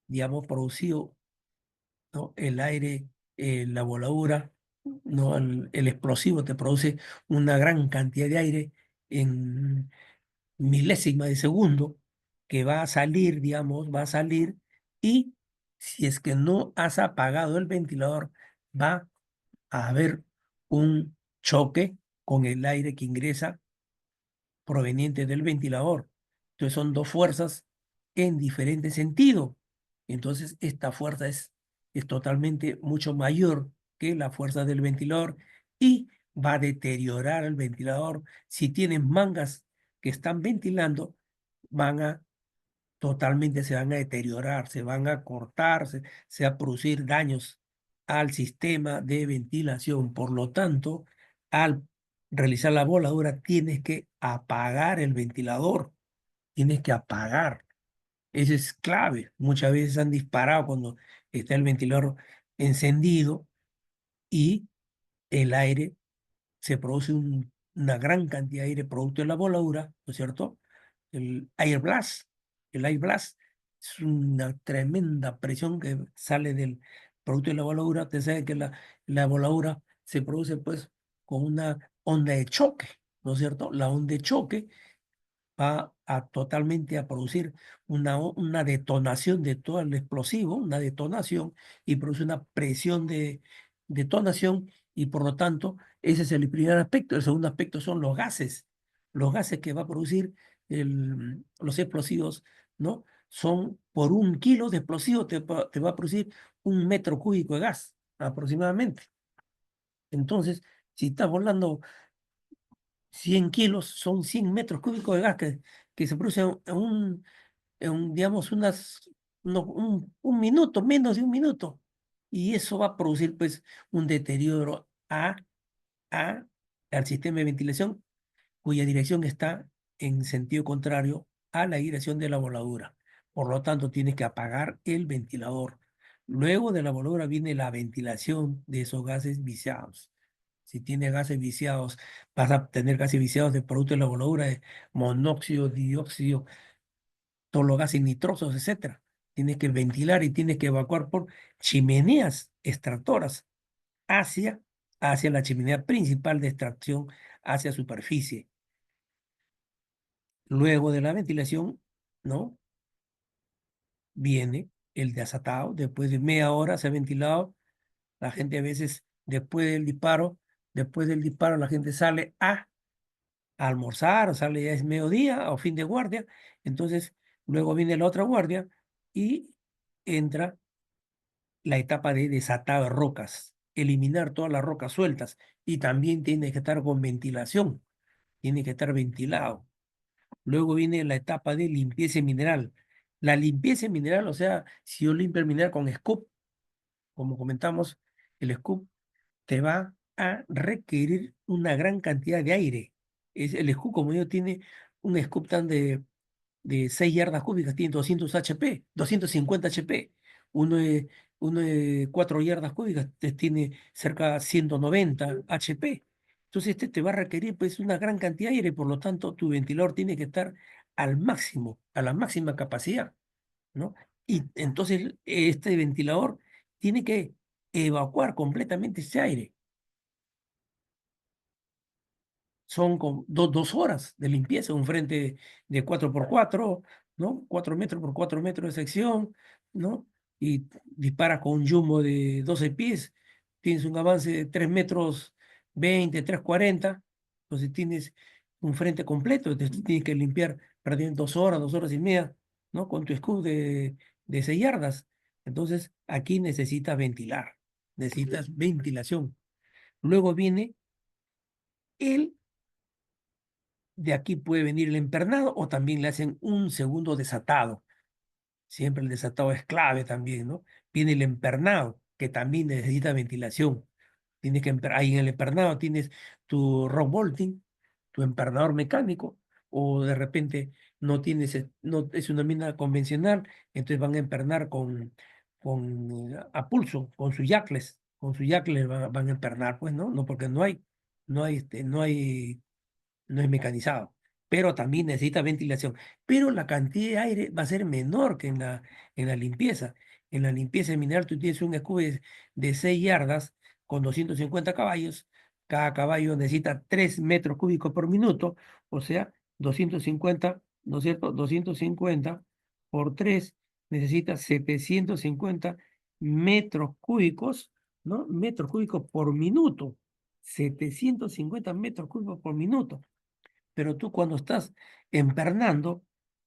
digamos, producido, ¿no? El aire, la voladura. ¿no? El explosivo te produce una gran cantidad de aire en milésima de segundo que va a salir, digamos, va a salir y si es que no has apagado el ventilador, va a haber un choque con el aire que ingresa proveniente del ventilador. Entonces son dos fuerzas en diferente sentido. Entonces esta fuerza es totalmente mucho mayor que la fuerza del ventilador y va a deteriorar el ventilador. Si tienes mangas que están ventilando, van a totalmente se van a deteriorar, se van a cortar, se va a producir daños al sistema de ventilación. Por lo tanto, al realizar la voladura, tienes que apagar el ventilador, tienes que apagar. Eso es clave. Muchas veces han disparado cuando está el ventilador encendido y el aire se produce una gran cantidad de aire producto de la voladura, ¿no es cierto? El air blast. El air blast es una tremenda presión que sale del producto de la voladura. Usted sabe que la voladura se produce pues con una onda de choque, ¿no es cierto? La onda de choque va a totalmente a producir una detonación de todo el explosivo, una detonación, y produce una presión de detonación, y por lo tanto, ese es el primer aspecto. El segundo aspecto son los gases que va a producir los explosivos, ¿no? Son por 1 kilo de explosivo te va a producir 1 metro cúbico de gas aproximadamente. Entonces, si estás volando 100 kilos, son 100 metros cúbicos de gas que se produce digamos, un minuto, menos de un minuto. Y eso va a producir, pues, un deterioro a, al sistema de ventilación, cuya dirección está en sentido contrario a la dirección de la voladura. Por lo tanto, tienes que apagar el ventilador. Luego de la voladura viene la ventilación de esos gases viciados. Si tienes gases viciados, vas a tener gases viciados de producto de la voladura, de monóxido, dióxido, todos los gases nitrosos, etcétera. Tienes que ventilar y tienes que evacuar por chimeneas extractoras hacia, hacia la chimenea principal de extracción, hacia superficie. Luego de la ventilación, ¿no? Viene el desatado. Después de media hora se ha ventilado. La gente a veces, después del disparo, la gente sale a almorzar, o sale ya es mediodía o fin de guardia. Entonces, luego viene la otra guardia y entra la etapa de desatado de rocas, eliminar todas las rocas sueltas y también tiene que estar con ventilación, tiene que estar ventilado. Luego viene la etapa de limpieza mineral. La limpieza mineral, o sea, si yo limpio el mineral con scoop, como comentamos, el scoop te va a requerir una gran cantidad de aire. El scoop, como yo, tiene un scoop tan de 6 yardas cúbicas, tiene 200 HP, 250 HP. Uno de 4 yardas cúbicas tiene cerca de 190 HP. Entonces este te va a requerir pues una gran cantidad de aire, por lo tanto tu ventilador tiene que estar al máximo, a la máxima capacidad, ¿no? Y entonces este ventilador tiene que evacuar completamente ese aire. Son 2 horas de limpieza, un frente de 4x4, ¿no? 4 metros por 4 metros de sección, ¿no? Y dispara con un jumbo de 12 pies, tienes un avance de 3 metros 20, 3,40, entonces tienes un frente completo, entonces tienes que limpiar prácticamente 2 horas, 2 horas y media, ¿no? Con tu scoop de 6 yardas. Entonces aquí necesitas ventilar, necesitas ventilación. Luego viene el de aquí puede venir el empernado o también le hacen un segundo desatado. Siempre el desatado es clave también, ¿no? Viene el empernado, que también necesita ventilación. Ahí en el empernado tienes tu rock bolting, tu empernador mecánico, o de repente no tienes, no es una mina convencional, entonces van a empernar a pulso, con su jackles van a empernar, pues, ¿no? No, porque no es mecanizado, pero también necesita ventilación. Pero la cantidad de aire va a ser menor que en la limpieza. En la limpieza mineral tú tienes un escudo de 6 yardas, con 250 caballos. Cada caballo necesita 3 metros cúbicos por minuto, o sea, 250, ¿no es cierto? 250 por 3 necesita 750 metros cúbicos, ¿no? Metros cúbicos por minuto. 750 metros cúbicos por minuto. Pero tú cuando estás empernando,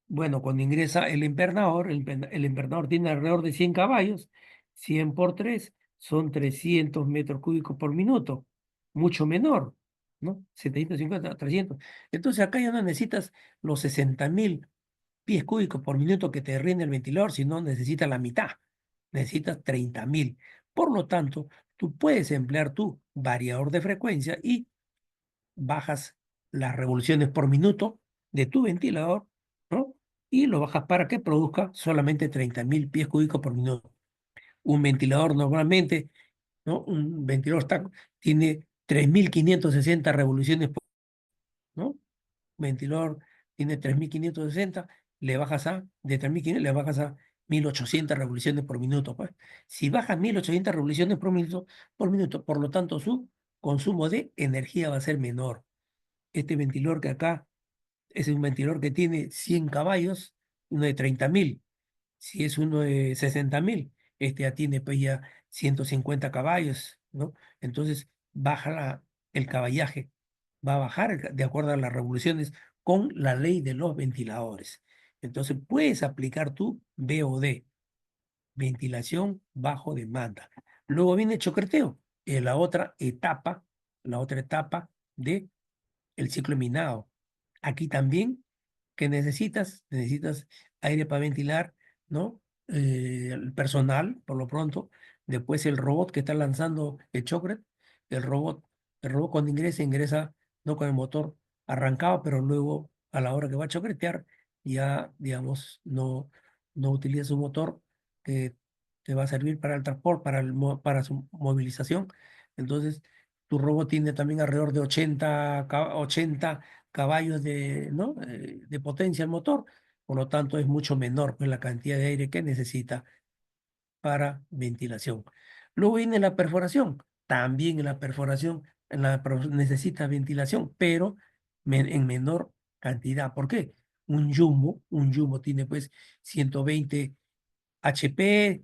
bueno, cuando ingresa el empernador, el empernador tiene alrededor de 100 caballos, 100 por 3 son 300 metros cúbicos por minuto, mucho menor, ¿no? 750, 300. Entonces acá ya no necesitas los 60.000 pies cúbicos por minuto que te rinde el ventilador, sino necesitas la mitad, necesitas 30.000. Por lo tanto, tú puedes emplear tu variador de frecuencia y bajas las revoluciones por minuto de tu ventilador, ¿no? Y lo bajas para que produzca solamente 30.000 pies cúbicos por minuto. Un ventilador normalmente, ¿no? Un ventilador tiene 3.560 revoluciones por, ¿no? Ventilador tiene 3.560, le bajas de 3.500 le bajas a 1.800 revoluciones por minuto, pues. Si bajas 1.800 revoluciones por minuto, por lo tanto, su consumo de energía va a ser menor. Este ventilador que acá es un ventilador que tiene 100 caballos, uno de 30.000. Si es uno de 60.000, este ya tiene pues ya 150 caballos, ¿no? Entonces baja el caballaje, va a bajar de acuerdo a las revoluciones con la ley de los ventiladores. Entonces puedes aplicar tu BOD, ventilación bajo demanda. Luego viene chocreteo, la otra etapa de el ciclo minado. Aquí también, ¿qué necesitas? Necesitas aire para ventilar, ¿no? El personal, por lo pronto. Después el robot que está lanzando el chocret. El robot, el robot cuando ingresa no con el motor arrancado, pero luego a la hora que va a chocretear, ya, digamos, no utiliza su motor que te va a servir para el transporte, para su movilización. Entonces, tu robot tiene también alrededor de 80 caballos ¿no? De potencia el motor, por lo tanto es mucho menor pues, la cantidad de aire que necesita para ventilación. Luego viene la perforación. También en la perforación necesita ventilación, pero en menor cantidad. ¿Por qué? Un jumbo tiene pues 120 HP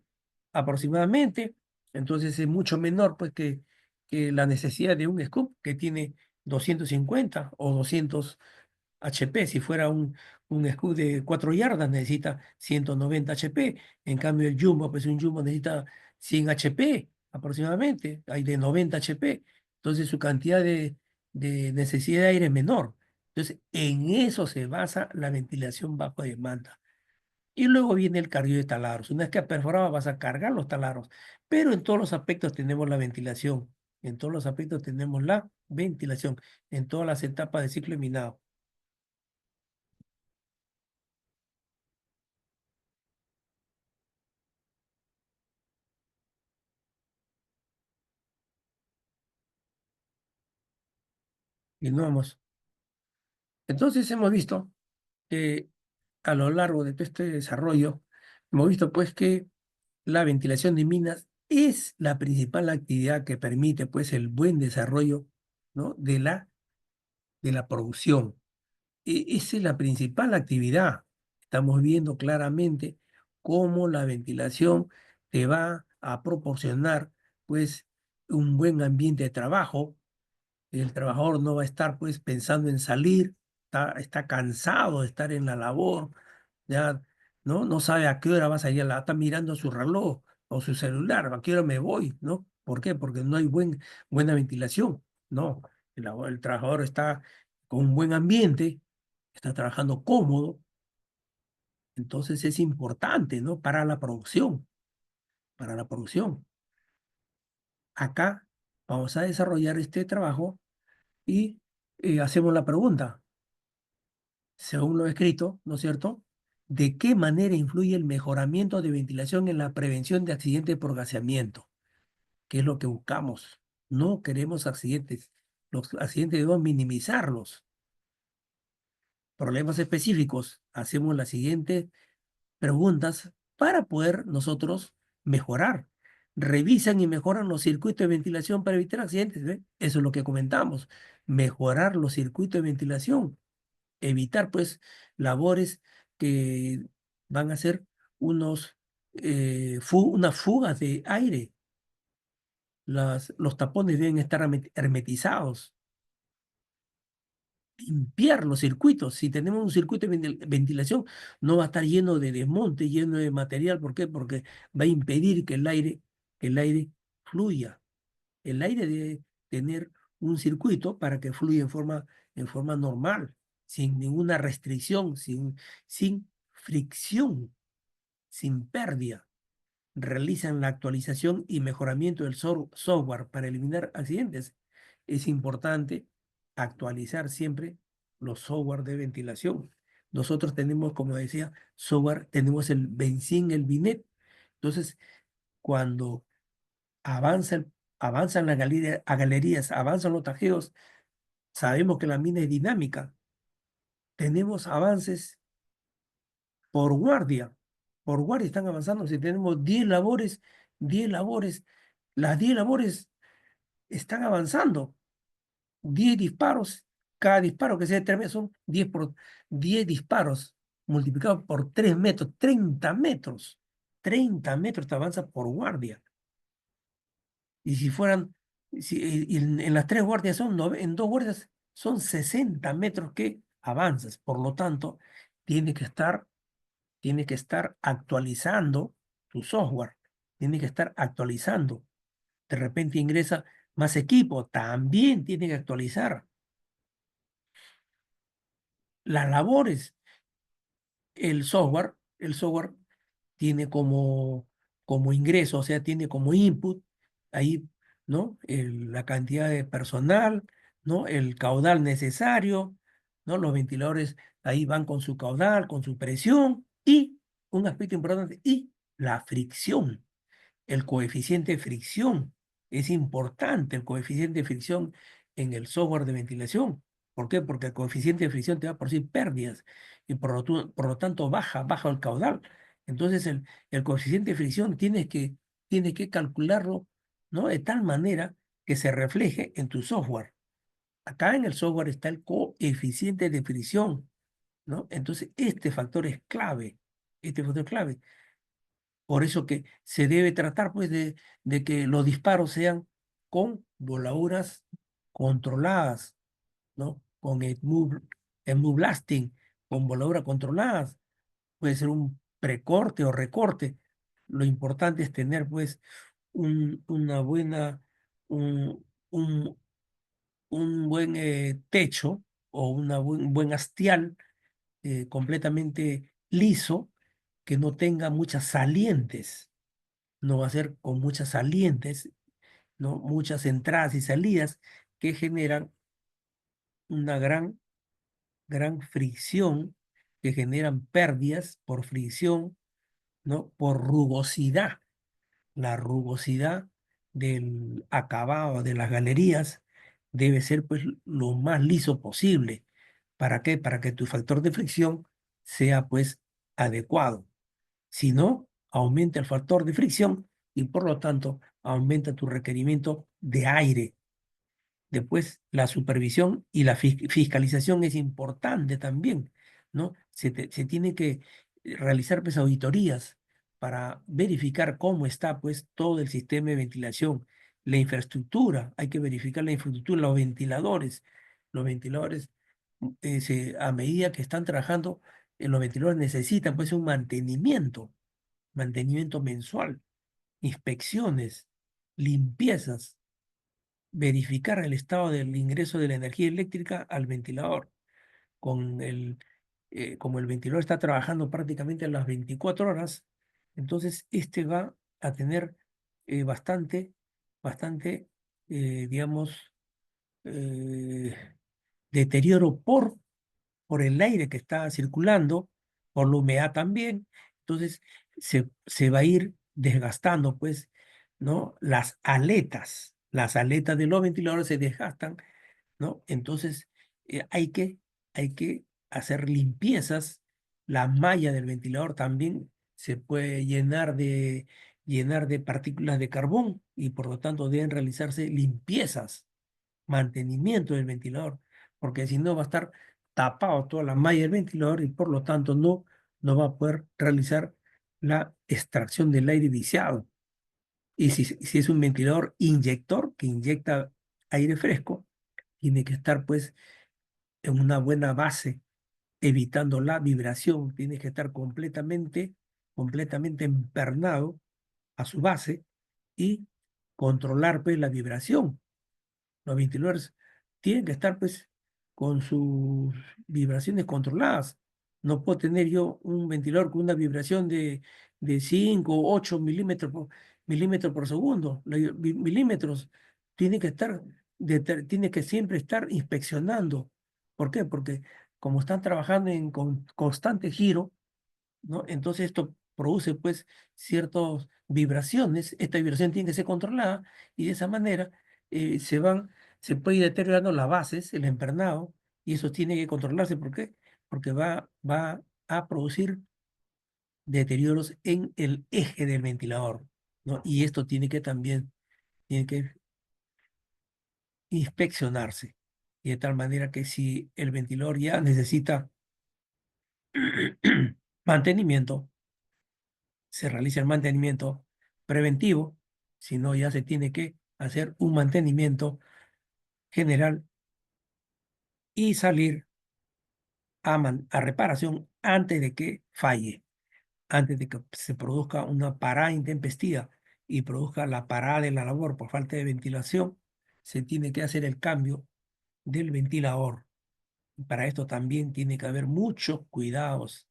aproximadamente, entonces es mucho menor pues que la necesidad de un scoop que tiene 250 o 200 HP. Si fuera un scoop de 4 yardas necesita 190 HP, en cambio el jumbo, pues un jumbo necesita 100 HP aproximadamente, hay de 90 HP, entonces su cantidad de necesidad de aire es menor. Entonces, en eso se basa la ventilación bajo demanda. Y luego viene el cardio de taladros. Una vez que has perforado, vas a cargar los taladros. Pero en todos los aspectos tenemos la ventilación. En todos los aspectos tenemos la ventilación. En todas las etapas de ciclo de minado. Y no vamos. Entonces hemos visto que a lo largo de todo este desarrollo, hemos visto pues que la ventilación de minas es la principal actividad que permite pues el buen desarrollo, ¿no? de la producción. Esa es la principal actividad. Estamos viendo claramente cómo la ventilación te va a proporcionar, pues, un buen ambiente de trabajo. El trabajador no va a estar, pues, pensando en salir, está cansado de estar en la labor, ya, ¿no? No sabe a qué hora va a salir, está mirando su reloj o su celular, a qué hora me voy, ¿no? ¿Por qué? Porque no hay buena ventilación. No, el trabajador está con un buen ambiente, está trabajando cómodo, entonces es importante, ¿no? Para la producción, para la producción. Acá vamos a desarrollar este trabajo y hacemos la pregunta, según lo escrito, ¿no es cierto? ¿De qué manera influye el mejoramiento de ventilación en la prevención de accidentes por gaseamiento? ¿Qué es lo que buscamos? No queremos accidentes. Los accidentes debemos minimizarlos. Problemas específicos. Hacemos las siguientes preguntas para poder nosotros mejorar. revisan y mejoran los circuitos de ventilación para evitar accidentes, ¿ve? Eso es lo que comentamos, mejorar los circuitos de ventilación, evitar pues labores que van a ser unas fugas de aire. Los tapones deben estar hermetizados, limpiar los circuitos. Si tenemos un circuito de ventilación, no va a estar lleno de desmonte, lleno de material. ¿Por qué? Porque va a impedir que el aire fluya. El aire debe tener un circuito para que fluya en forma normal, sin ninguna restricción, sin fricción, sin pérdida. Realizan la actualización y mejoramiento del software para eliminar accidentes. Es importante actualizar siempre los software de ventilación. Nosotros tenemos, como decía, software, tenemos el Benzin, el Binet. Entonces, cuando avanza avanzan las galerías, avanzan los tajeos, sabemos que la mina es dinámica. Tenemos avances por guardia. Por guardia están avanzando. Si tenemos 10 labores, las 10 labores están avanzando. 10 disparos, cada disparo que sea de 3 metros son 10 disparos multiplicados por 3 metros, 30 metros. 30 metros te avanza por guardia. Y si fueran, y en las 3 guardias en 2 guardias son 60 metros que avanzas. Por lo tanto, tiene que estar tiene que estar actualizando tu software, tiene que estar actualizando. De repente ingresa más equipo, también tiene que actualizar. Las labores, el software tiene como ingreso, o sea, tiene como input ahí, ¿no? La cantidad de personal, ¿no? El caudal necesario, ¿no? Los ventiladores ahí van con su caudal, con su presión y un aspecto importante, y la fricción. El coeficiente de fricción. Es importante el coeficiente de fricción en el software de ventilación. ¿Por qué? Porque el coeficiente de fricción te va a producir pérdidas y por lo tanto baja el caudal. Entonces el coeficiente de fricción tienes que calcularlo, ¿no? De tal manera que se refleje en tu software. Acá en el software está el coeficiente de fricción, ¿no? Entonces este factor es clave. Este factor es clave. Por eso que se debe tratar, pues, de que los disparos sean con voladuras controladas, ¿no? Con el blasting, con voladuras controladas. Puede ser un precorte o recorte. Lo importante es tener, pues, una buena, un, un, un buen techo o un buen hastial completamente liso, que no tenga muchas salientes. No va a ser con muchas salientes, ¿no? Muchas entradas y salidas que generan una gran fricción, que generan pérdidas por fricción, ¿no? Por rugosidad. La rugosidad del acabado de las galerías debe ser pues lo más liso posible. ¿Para qué? Para que tu factor de fricción sea pues adecuado. Si no, aumenta el factor de fricción y por lo tanto aumenta tu requerimiento de aire. Después, la supervisión y la fiscalización es importante también, ¿no? Se tiene que realizar pues auditorías para verificar cómo está pues todo el sistema de ventilación, la infraestructura, hay que verificar la infraestructura, los ventiladores, a medida que están trabajando, los ventiladores necesitan pues un mantenimiento mensual, inspecciones, limpiezas, verificar el estado del ingreso de la energía eléctrica al ventilador. Como el ventilador está trabajando prácticamente las 24 horas, entonces este va a tener bastante, digamos, eh, deterioro por el aire que está circulando, por la humedad también. Entonces se va a ir desgastando, pues, ¿no? Las aletas de los ventiladores se desgastan, ¿no? Entonces hay que hacer limpiezas. La malla del ventilador también se puede llenar llenar de partículas de carbón y por lo tanto deben realizarse limpiezas, mantenimiento del ventilador, porque si no va a estar tapado toda la malla del ventilador y por lo tanto no va a poder realizar la extracción del aire viciado. Y si es un ventilador inyector que inyecta aire fresco, tiene que estar pues en una buena base, evitando la vibración, tiene que estar completamente empernado a su base y controlar pues la vibración. Los ventiladores tienen que estar pues con sus vibraciones controladas. No puedo tener yo un ventilador con una vibración de 5 o 8 milímetros por segundo. Milímetros. Tiene que estar, tiene que siempre estar inspeccionando. ¿Por qué? Porque como están trabajando en constante giro, ¿no? Entonces esto produce pues ciertas vibraciones, esta vibración tiene que ser controlada y de esa manera se puede ir deteriorando las bases, el empernado, y eso tiene que controlarse. ¿Por qué? Porque va a producir deterioros en el eje del ventilador, ¿no? Y esto tiene que inspeccionarse, y de tal manera que si el ventilador ya necesita mantenimiento, se realiza el mantenimiento preventivo, si no ya se tiene que hacer un mantenimiento general y salir a reparación antes de que falle, antes de que se produzca una parada intempestiva y produzca la parada de la labor por falta de ventilación, se tiene que hacer el cambio del ventilador. Para esto también tiene que haber muchos cuidados,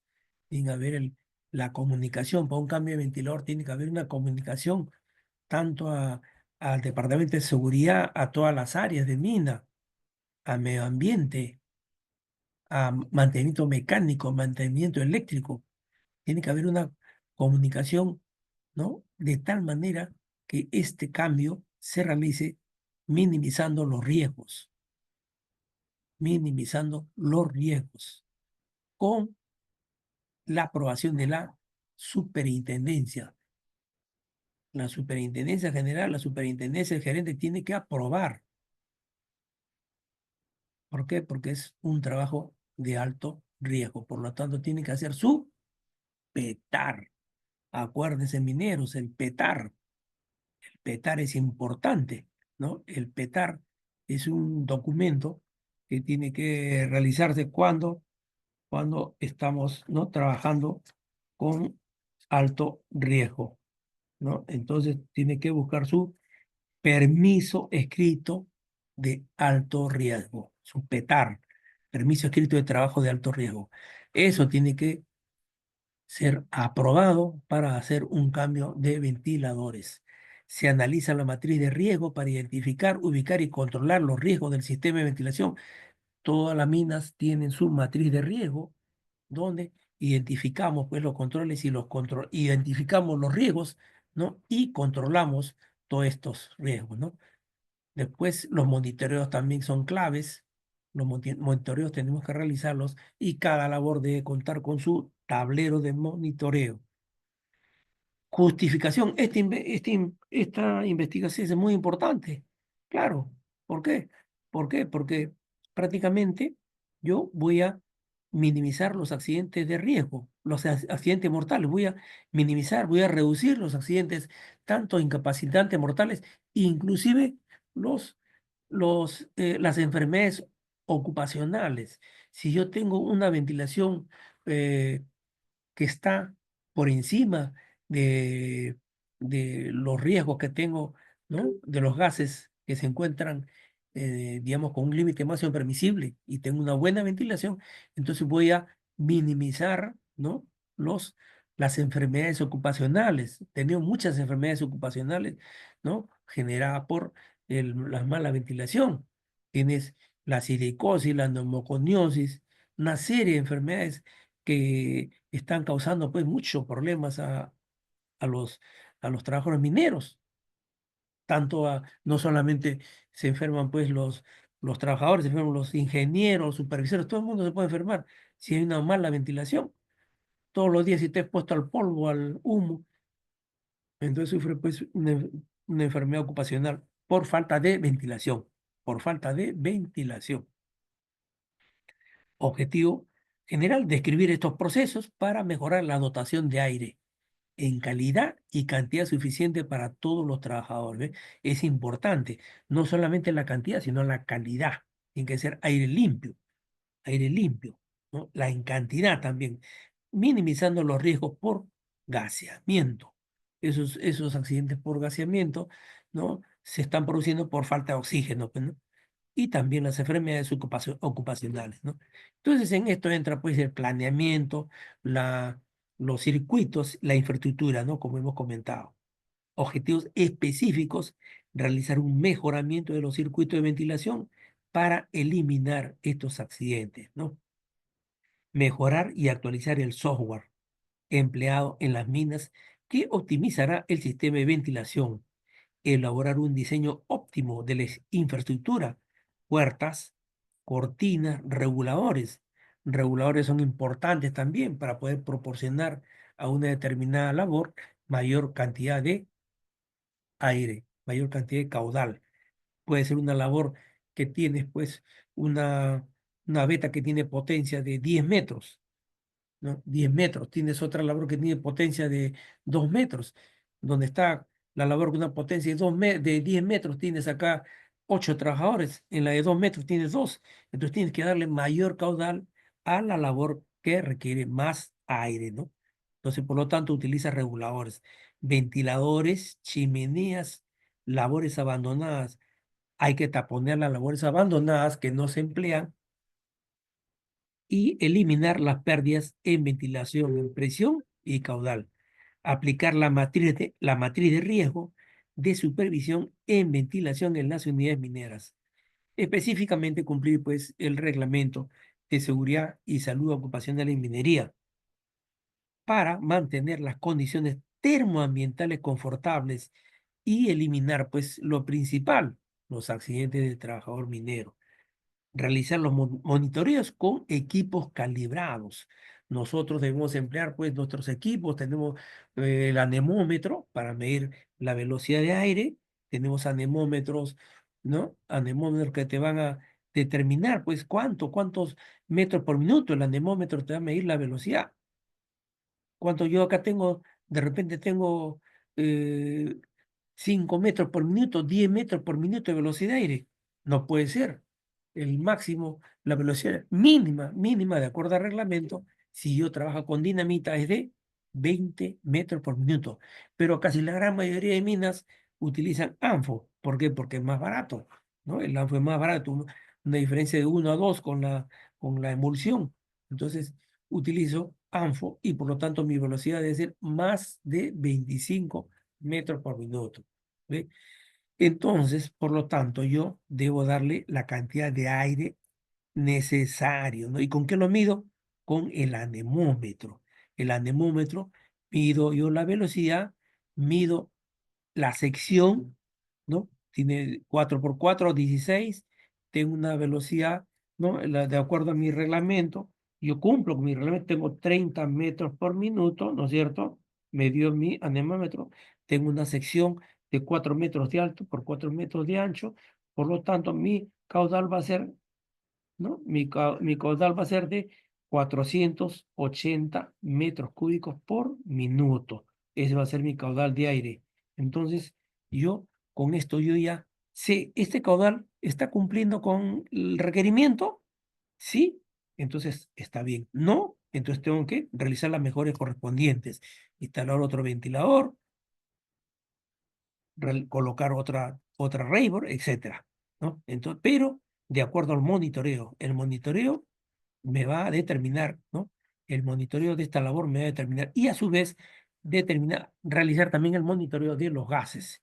tiene que haber la comunicación. Para un cambio de ventilador tiene que haber una comunicación tanto al Departamento de Seguridad, a todas las áreas de mina, a medio ambiente, a mantenimiento mecánico, mantenimiento eléctrico. Tiene que haber una comunicación, ¿no? De tal manera que este cambio se realice minimizando los riesgos, minimizando los riesgos, con la aprobación de la superintendencia. La superintendencia general, la superintendencia, el gerente tiene que aprobar. ¿Por qué? Porque es un trabajo de alto riesgo. Por lo tanto, tiene que hacer su petar. Acuérdense, mineros, el petar. El petar es importante, ¿no? El petar es un documento que tiene que realizarse cuando estamos, ¿no? Trabajando con alto riesgo, ¿no? Entonces, tiene que buscar su permiso escrito de alto riesgo, su PETAR, permiso escrito de trabajo de alto riesgo. Eso tiene que ser aprobado para hacer un cambio de ventiladores. Se analiza la matriz de riesgo para identificar, ubicar y controlar los riesgos del sistema de ventilación. Todas las minas tienen su matriz de riesgo, donde identificamos pues los controles y identificamos los riesgos, ¿no? Y controlamos todos estos riesgos, ¿no? Después, los monitoreos también son claves. Los monitoreos tenemos que realizarlos y cada labor debe contar con su tablero de monitoreo. Justificación. Esta investigación es muy importante. Claro. ¿Por qué? ¿Por qué? Porque prácticamente yo voy a minimizar los accidentes de riesgo, los accidentes mortales. Voy a minimizar, voy a reducir los accidentes, tanto incapacitantes mortales, inclusive los, las enfermedades ocupacionales. Si yo tengo una ventilación eh, que está por encima de, de los riesgos que tengo, ¿no? De los gases que se encuentran, digamos, con un límite máximo permisible y tengo una buena ventilación, entonces voy a minimizar, ¿no? Los, las enfermedades ocupacionales. Tengo muchas enfermedades ocupacionales, ¿no? Generadas por la mala ventilación. Tienes la silicosis, la neumoconiosis, una serie de enfermedades que están causando pues muchos problemas a a los trabajadores mineros. No solamente se enferman pues los trabajadores, se enferman los ingenieros, los supervisores, todo el mundo se puede enfermar si hay una mala ventilación. Todos los días si te has puesto al polvo, al humo, Entonces sufre pues una enfermedad ocupacional por falta de ventilación, por falta de ventilación. Objetivo general, describir estos procesos para mejorar la dotación de aire en calidad y cantidad suficiente para todos los trabajadores. ¿Ve? Es importante, no solamente la cantidad, sino la calidad. Tiene que ser aire limpio, ¿no? La en cantidad también, minimizando los riesgos por gaseamiento. Esos accidentes por gaseamiento, ¿no? Se están produciendo por falta de oxígeno, pues, ¿no? Y también las enfermedades ocupacionales, ¿no? Entonces en esto entra pues el planeamiento, los circuitos, la infraestructura, ¿no? Como hemos comentado. Objetivos específicos, realizar un mejoramiento de los circuitos de ventilación para eliminar estos accidentes, ¿no? Mejorar y actualizar el software empleado en las minas que optimizará el sistema de ventilación, elaborar un diseño óptimo de la infraestructura, puertas, cortinas, reguladores. Reguladores son importantes también para poder proporcionar a una determinada labor mayor cantidad de aire, mayor cantidad de caudal. Puede ser una labor que tienes, pues, una, una veta que tiene potencia de 10 metros, ¿no? 10 metros. Tienes otra labor que tiene potencia de 2 metros. Donde está la labor con una potencia de, de 10 metros, tienes acá 8 trabajadores. En la de 2 metros tienes 2. Entonces tienes que darle mayor caudal a la labor que requiere más aire, ¿no? Entonces, por lo tanto, utiliza reguladores, ventiladores, chimeneas, labores abandonadas. Hay que taponear las labores abandonadas que no se emplean y eliminar las pérdidas en ventilación, en presión y caudal. Aplicar la matriz de riesgo de supervisión en ventilación en las unidades mineras. Específicamente cumplir pues el reglamento de seguridad y salud ocupacional en minería para mantener las condiciones termoambientales confortables y eliminar pues lo principal, los accidentes de trabajador minero. Realizar los monitoreos con equipos calibrados. Nosotros debemos emplear pues nuestros equipos, tenemos el anemómetro para medir la velocidad de aire, tenemos anemómetros, ¿no? Anemómetros que te van a determinar pues cuántos metros por minuto, el anemómetro te va a medir la velocidad. Cuánto yo acá tengo, de repente tengo eh, 5 metros por minuto, 10 metros por minuto de velocidad de aire. No puede ser. El máximo, la velocidad mínima, de acuerdo al reglamento, si yo trabajo con dinamita, es de 20 metros por minuto. Pero casi la gran mayoría de minas utilizan ANFO. ¿Por qué? Porque es más barato, ¿no? El ANFO es más barato, una diferencia de 1 a 2 con la emulsión. Entonces, utilizo ANFO y por lo tanto mi velocidad debe ser más de 25 metros por minuto. ¿Ve? Entonces, por lo tanto, yo debo darle la cantidad de aire necesario, ¿no? ¿Y con qué lo mido? Con el anemómetro. El anemómetro, mido yo la velocidad, mido la sección, ¿no? Tiene 4 por 4 16. Tengo una velocidad, ¿no? De acuerdo a mi reglamento, yo cumplo con mi reglamento, tengo 30 metros por minuto, ¿no es cierto? Me dio mi anemómetro, tengo una sección de 4 metros de alto por 4 metros de ancho, por lo tanto, mi caudal va a ser, ¿no? Mi caudal va a ser de 480 metros cúbicos por minuto. Ese va a ser mi caudal de aire. Entonces, yo con esto yo ya sé, este caudal está cumpliendo con el requerimiento, ¿sí? Entonces está bien. No, entonces tengo que realizar las mejores correspondientes. Instalar otro ventilador, colocar otra Raybor, etcétera, ¿no? Entonces, pero de acuerdo al monitoreo. El monitoreo me va a determinar, ¿no? El monitoreo de esta labor me va a determinar y a su vez determinar, realizar también el monitoreo de los gases.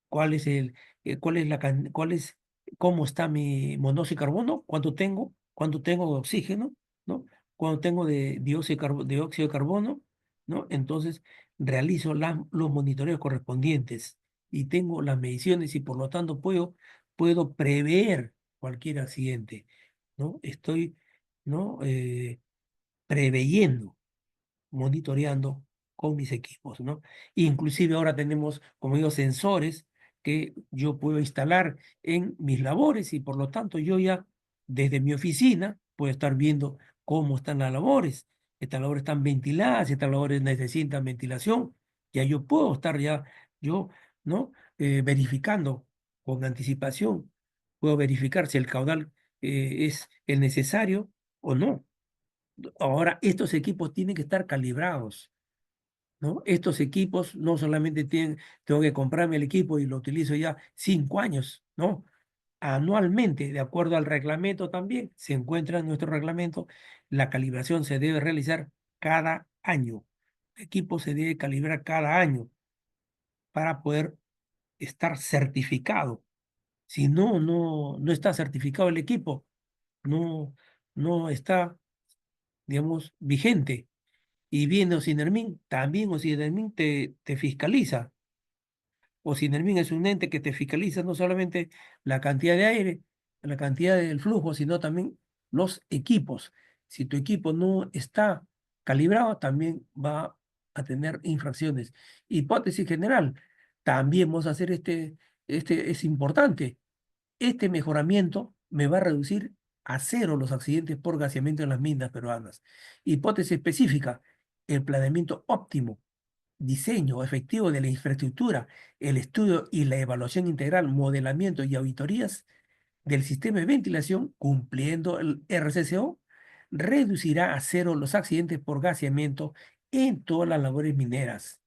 ¿Cuál es cuál es cuál es, cómo está mi monóxido de carbono? ¿Cuánto tengo de oxígeno? ¿No? ¿Cuánto tengo de dióxido de carbono? ¿No? Entonces realizo los monitoreos correspondientes y tengo las mediciones y por lo tanto puedo prever cualquier accidente, ¿no? Estoy, ¿no? Preveyendo, monitoreando con mis equipos, ¿no? Inclusive ahora tenemos, como digo, sensores que yo puedo instalar en mis labores y por lo tanto yo ya desde mi oficina puedo estar viendo cómo están las labores. Estas labores están ventiladas, estas labores necesitan ventilación. Ya yo puedo estar ya, yo, ¿no? Verificando con anticipación. Puedo verificar si el caudal es el necesario o no. Ahora, estos equipos tienen que estar calibrados, ¿no? Estos equipos no solamente tienen, tengo que comprarme el equipo y lo utilizo ya 5 años, ¿no? Anualmente, de acuerdo al reglamento también, se encuentra en nuestro reglamento, la calibración se debe realizar cada año. El equipo se debe calibrar cada año para poder estar certificado. Si no está certificado el equipo, no, no está, digamos, vigente. Y viene Osinermin, también Osinermin te fiscaliza. Osinermin es un ente que te fiscaliza no solamente la cantidad de aire, la cantidad del flujo, sino también los equipos. Si tu equipo no está calibrado, también va a tener infracciones. Hipótesis general, también vamos a hacer este es importante. Este mejoramiento me va a reducir a cero los accidentes por gaseamiento en las minas peruanas. Hipótesis específica, el planeamiento óptimo, diseño efectivo de la infraestructura, el estudio y la evaluación integral, modelamiento y auditorías del sistema de ventilación, cumpliendo el RCCO, reducirá a cero los accidentes por gaseamiento en todas las labores mineras.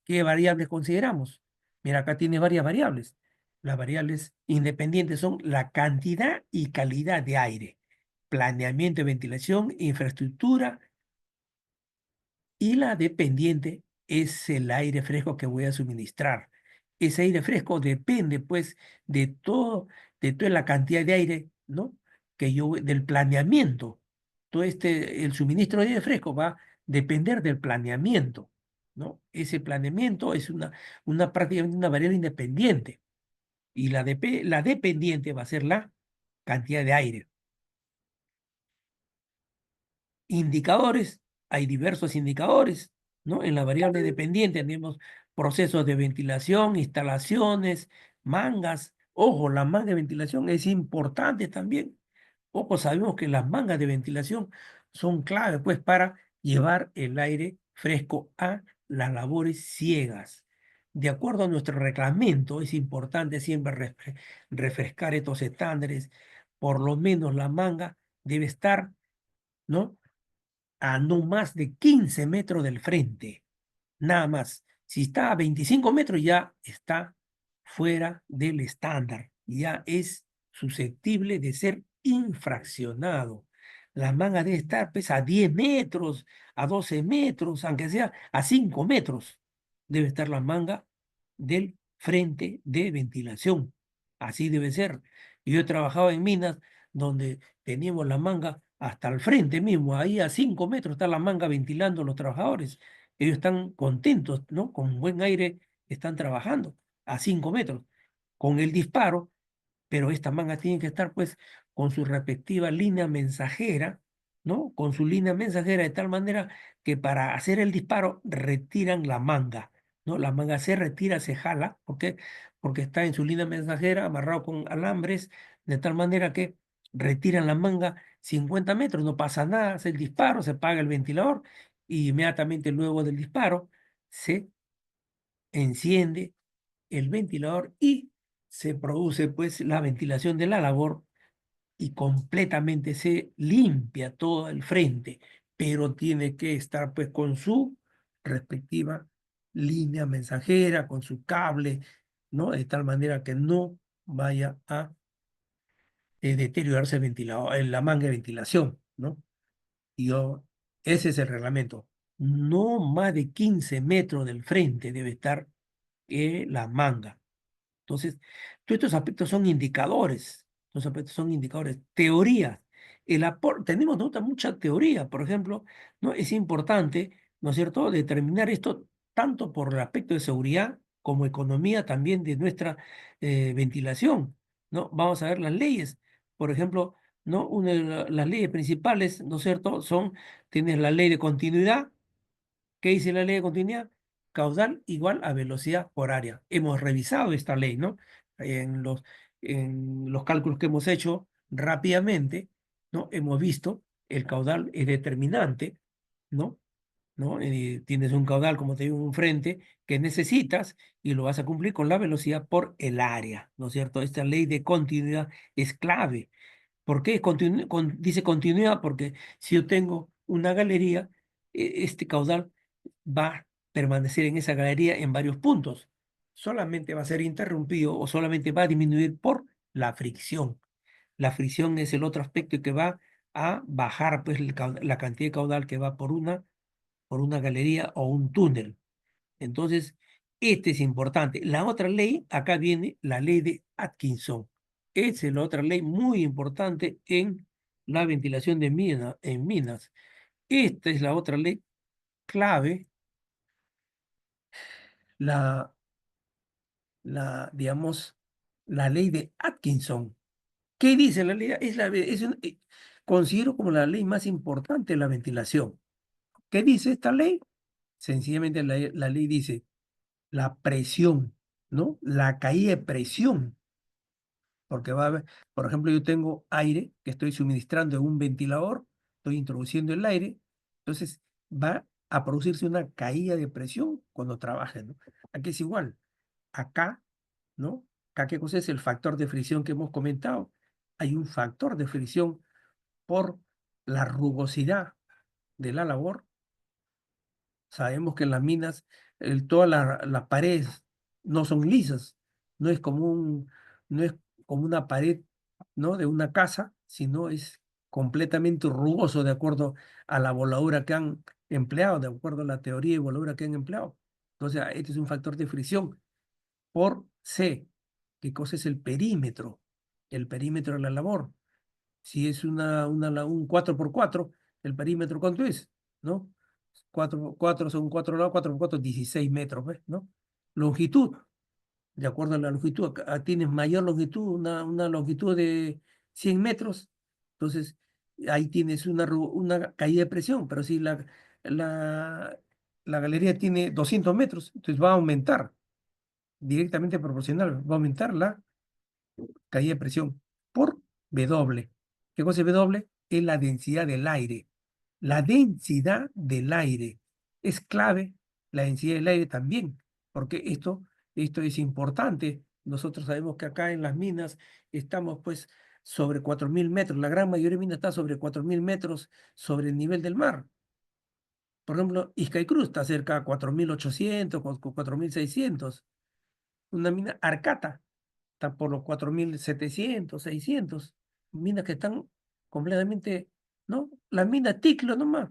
¿Qué variables consideramos? Mira, acá tiene varias variables. Las variables independientes son la cantidad y calidad de aire, planeamiento de ventilación, infraestructura, y la dependiente es el aire fresco que voy a suministrar. Ese aire fresco depende, pues, de toda la cantidad de aire, ¿no? Del planeamiento. El suministro de aire fresco va a depender del planeamiento, ¿no? Ese planeamiento es prácticamente una variable independiente. Y la dependiente va a ser la cantidad de aire. Indicadores, hay diversos indicadores, ¿no? En la variable dependiente tenemos procesos de ventilación, instalaciones, mangas. Ojo, la manga de ventilación es importante también. Ojo, sabemos que las mangas de ventilación son clave, pues, para llevar el aire fresco a las labores ciegas. De acuerdo a nuestro reglamento, es importante siempre refrescar estos estándares. Por lo menos la manga debe estar, ¿no? A no más de 15 metros del frente, nada más. Si está a 25 metros ya está fuera del estándar, ya es susceptible de ser infraccionado. La manga debe estar pues, a 10 metros, a 12 metros, aunque sea a 5 metros, debe estar la manga del frente de ventilación. Así debe ser. Yo he trabajado en minas donde teníamos la manga hasta el frente mismo, ahí a 5 metros está la manga ventilando a los trabajadores. Ellos están contentos, ¿no? Con buen aire están trabajando a 5 metros. Con el disparo, pero esta manga tiene que estar pues con su respectiva línea mensajera, ¿no? Con su línea mensajera de tal manera que para hacer el disparo retiran la manga, ¿no? La manga se retira, se jala, ¿por qué? Porque está en su línea mensajera amarrado con alambres, de tal manera que retiran la manga 50 metros, no pasa nada, hace el disparo, se apaga el ventilador y inmediatamente luego del disparo se enciende el ventilador y se produce pues la ventilación de la labor y completamente se limpia todo el frente, pero tiene que estar pues con su respectiva línea mensajera, con su cable, ¿no? De tal manera que no vaya a deteriorarse el ventilador, la manga de ventilación, ¿no? Y ese es el reglamento. No más de 15 metros del frente debe estar la manga. Entonces, todos estos aspectos son indicadores. Los aspectos son indicadores. Teorías. Tenemos mucha teoría, por ejemplo, ¿no? Es importante, ¿no es cierto?, determinar esto tanto por el aspecto de seguridad como economía también de nuestra ventilación, ¿no? Vamos a ver las leyes. Por ejemplo, ¿no? Las leyes principales, ¿no es cierto?, tienes la ley de continuidad, ¿Qué dice la ley de continuidad? Caudal igual a velocidad por área. Hemos revisado esta ley, ¿no? En los cálculos que hemos hecho rápidamente, ¿no? Hemos visto el caudal es determinante, ¿no? ¿No? Tienes un caudal, como te digo, un frente que necesitas y lo vas a cumplir con la velocidad por el área, ¿no es cierto? Esta ley de continuidad es clave. ¿Por qué dice continuidad? Porque si yo tengo una galería, este caudal va a permanecer en esa galería en varios puntos. Solamente va a ser interrumpido o solamente va a disminuir por la fricción. La fricción es el otro aspecto que va a bajar pues, la cantidad de caudal que va por una galería o un túnel. Entonces, este es importante. La otra ley, acá viene la ley de Atkinson. Esa es la otra ley muy importante en la ventilación de en minas. Esta es la otra ley clave, la, digamos, la ley de Atkinson. ¿Qué dice la ley? Considero como la ley más importante de la ventilación. ¿Qué dice esta ley? Sencillamente la ley dice la presión, ¿no? La caída de presión, porque va a haber, por ejemplo, yo tengo aire que estoy suministrando en un ventilador, estoy introduciendo el aire, entonces va a producirse una caída de presión cuando trabaje, ¿no? Aquí es igual, acá, ¿no? Acá, ¿qué cosa es el factor de fricción que hemos comentado? Hay un factor de fricción por la rugosidad de la labor. Sabemos que en las minas todas las paredes no son lisas, no es como no es como una pared, ¿no? De una casa, sino es completamente rugoso de acuerdo a la voladura que han empleado, de acuerdo a la teoría de voladura que han empleado. Entonces, este es un factor de fricción por C. ¿Qué cosa es el perímetro? El perímetro de la labor. Si es un 4x4, el perímetro, ¿cuánto es? ¿No? 4 son 4 lados, 4x4, 16 metros, ¿ves? ¿No? Longitud, de acuerdo a la longitud, acá tienes mayor longitud, una longitud de 100 metros, entonces ahí tienes una caída de presión, pero si la, la galería tiene 200 metros, entonces va a aumentar, directamente proporcional, va a aumentar la caída de presión por W. ¿Qué cosa es W? Es la densidad del aire. La densidad del aire es clave, la densidad del aire también, porque esto es importante. Nosotros sabemos que acá en las minas estamos pues sobre 4.000 metros, la gran mayoría de minas está sobre 4.000 metros sobre el nivel del mar. Por ejemplo, Cruz está cerca de 4.800, 4.600. Una mina Arcata está por los 4.700, 600 minas que están completamente, ¿no? La mina Ticlo nomás,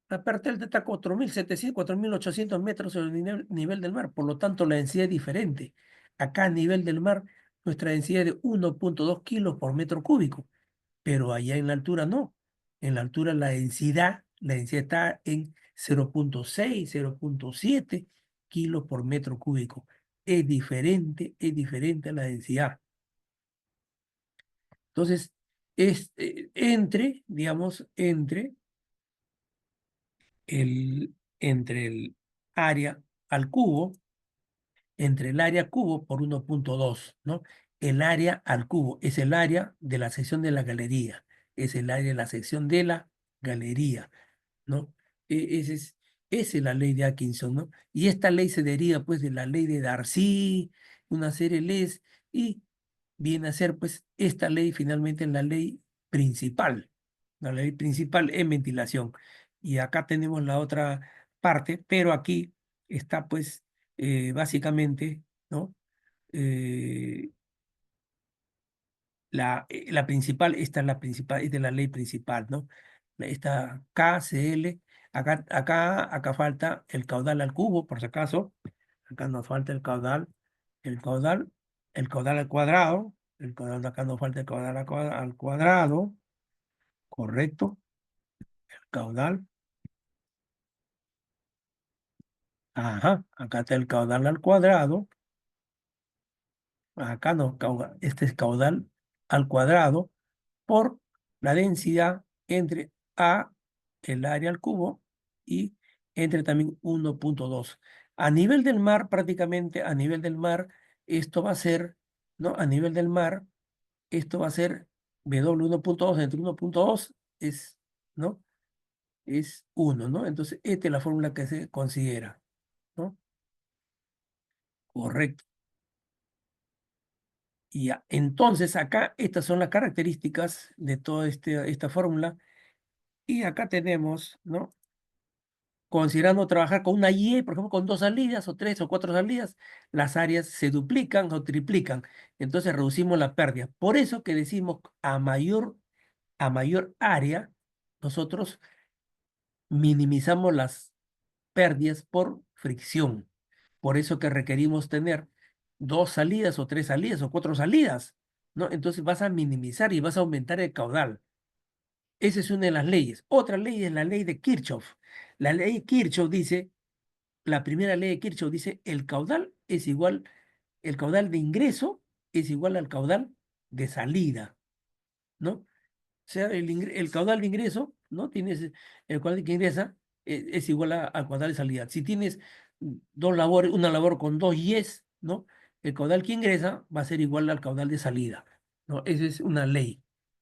la parte alta está a 4.700, 4.800 metros sobre el nivel del mar, por lo tanto la densidad es diferente. Acá a nivel del mar, nuestra densidad es de 1,2 kilos por metro cúbico, pero allá en la altura no. En la altura la densidad está en 0,6, 0,7 kilos por metro cúbico. Es diferente a la densidad. Entonces, digamos, entre el área al cubo, entre el área cubo por 1,2, ¿no? El área al cubo es el área de la sección de la galería, es el área de la sección de la galería, ¿no? Esa es la ley de Atkinson, ¿no? Y esta ley se deriva, pues, de la ley de Darcy, una serie de leyes, y viene a ser, pues, esta ley finalmente la ley principal en ventilación. Y acá tenemos la otra parte, pero aquí está, pues, básicamente, ¿no? Eh, la principal, esta es la principal, es de la ley principal, ¿no? Esta KCL, acá falta el caudal al cubo, por si acaso, acá nos falta el caudal, el caudal al cuadrado, el caudal de acá nos falta el caudal al cuadrado, correcto, caudal, ajá, acá está el caudal al cuadrado, acá no, este es caudal al cuadrado por la densidad entre A, el área al cubo, y entre también 1.2. A nivel del mar, prácticamente a nivel del mar, esto va a ser, ¿no? A nivel del mar, esto va a ser W1.2 entre 1.2 es, ¿no? Es 1, ¿no? Entonces, esta es la fórmula que se considera, ¿no? Correcto. Y ya, entonces acá estas son las características de toda esta fórmula. Y acá tenemos, ¿no? Considerando trabajar con una IE, por ejemplo, con 2 salidas o 3 o 4 salidas, las áreas se duplican o triplican. Entonces reducimos la pérdida. Por eso que decimos a mayor área, nosotros minimizamos las pérdidas por fricción. Por eso que requerimos tener 2 salidas o 3 salidas o 4 salidas, ¿no? Entonces vas a minimizar y vas a aumentar el caudal. Esa es una de las leyes. Otra ley es la ley de Kirchhoff. La ley Kirchhoff dice, la primera ley de Kirchhoff dice, el caudal de ingreso es igual al caudal de salida, ¿no? O sea, el caudal de ingreso, ¿no? Tienes el caudal que ingresa es igual al caudal de salida. Si tienes dos labores, una labor con dos yes, ¿no? El caudal que ingresa va a ser igual al caudal de salida, ¿no? Esa es una ley,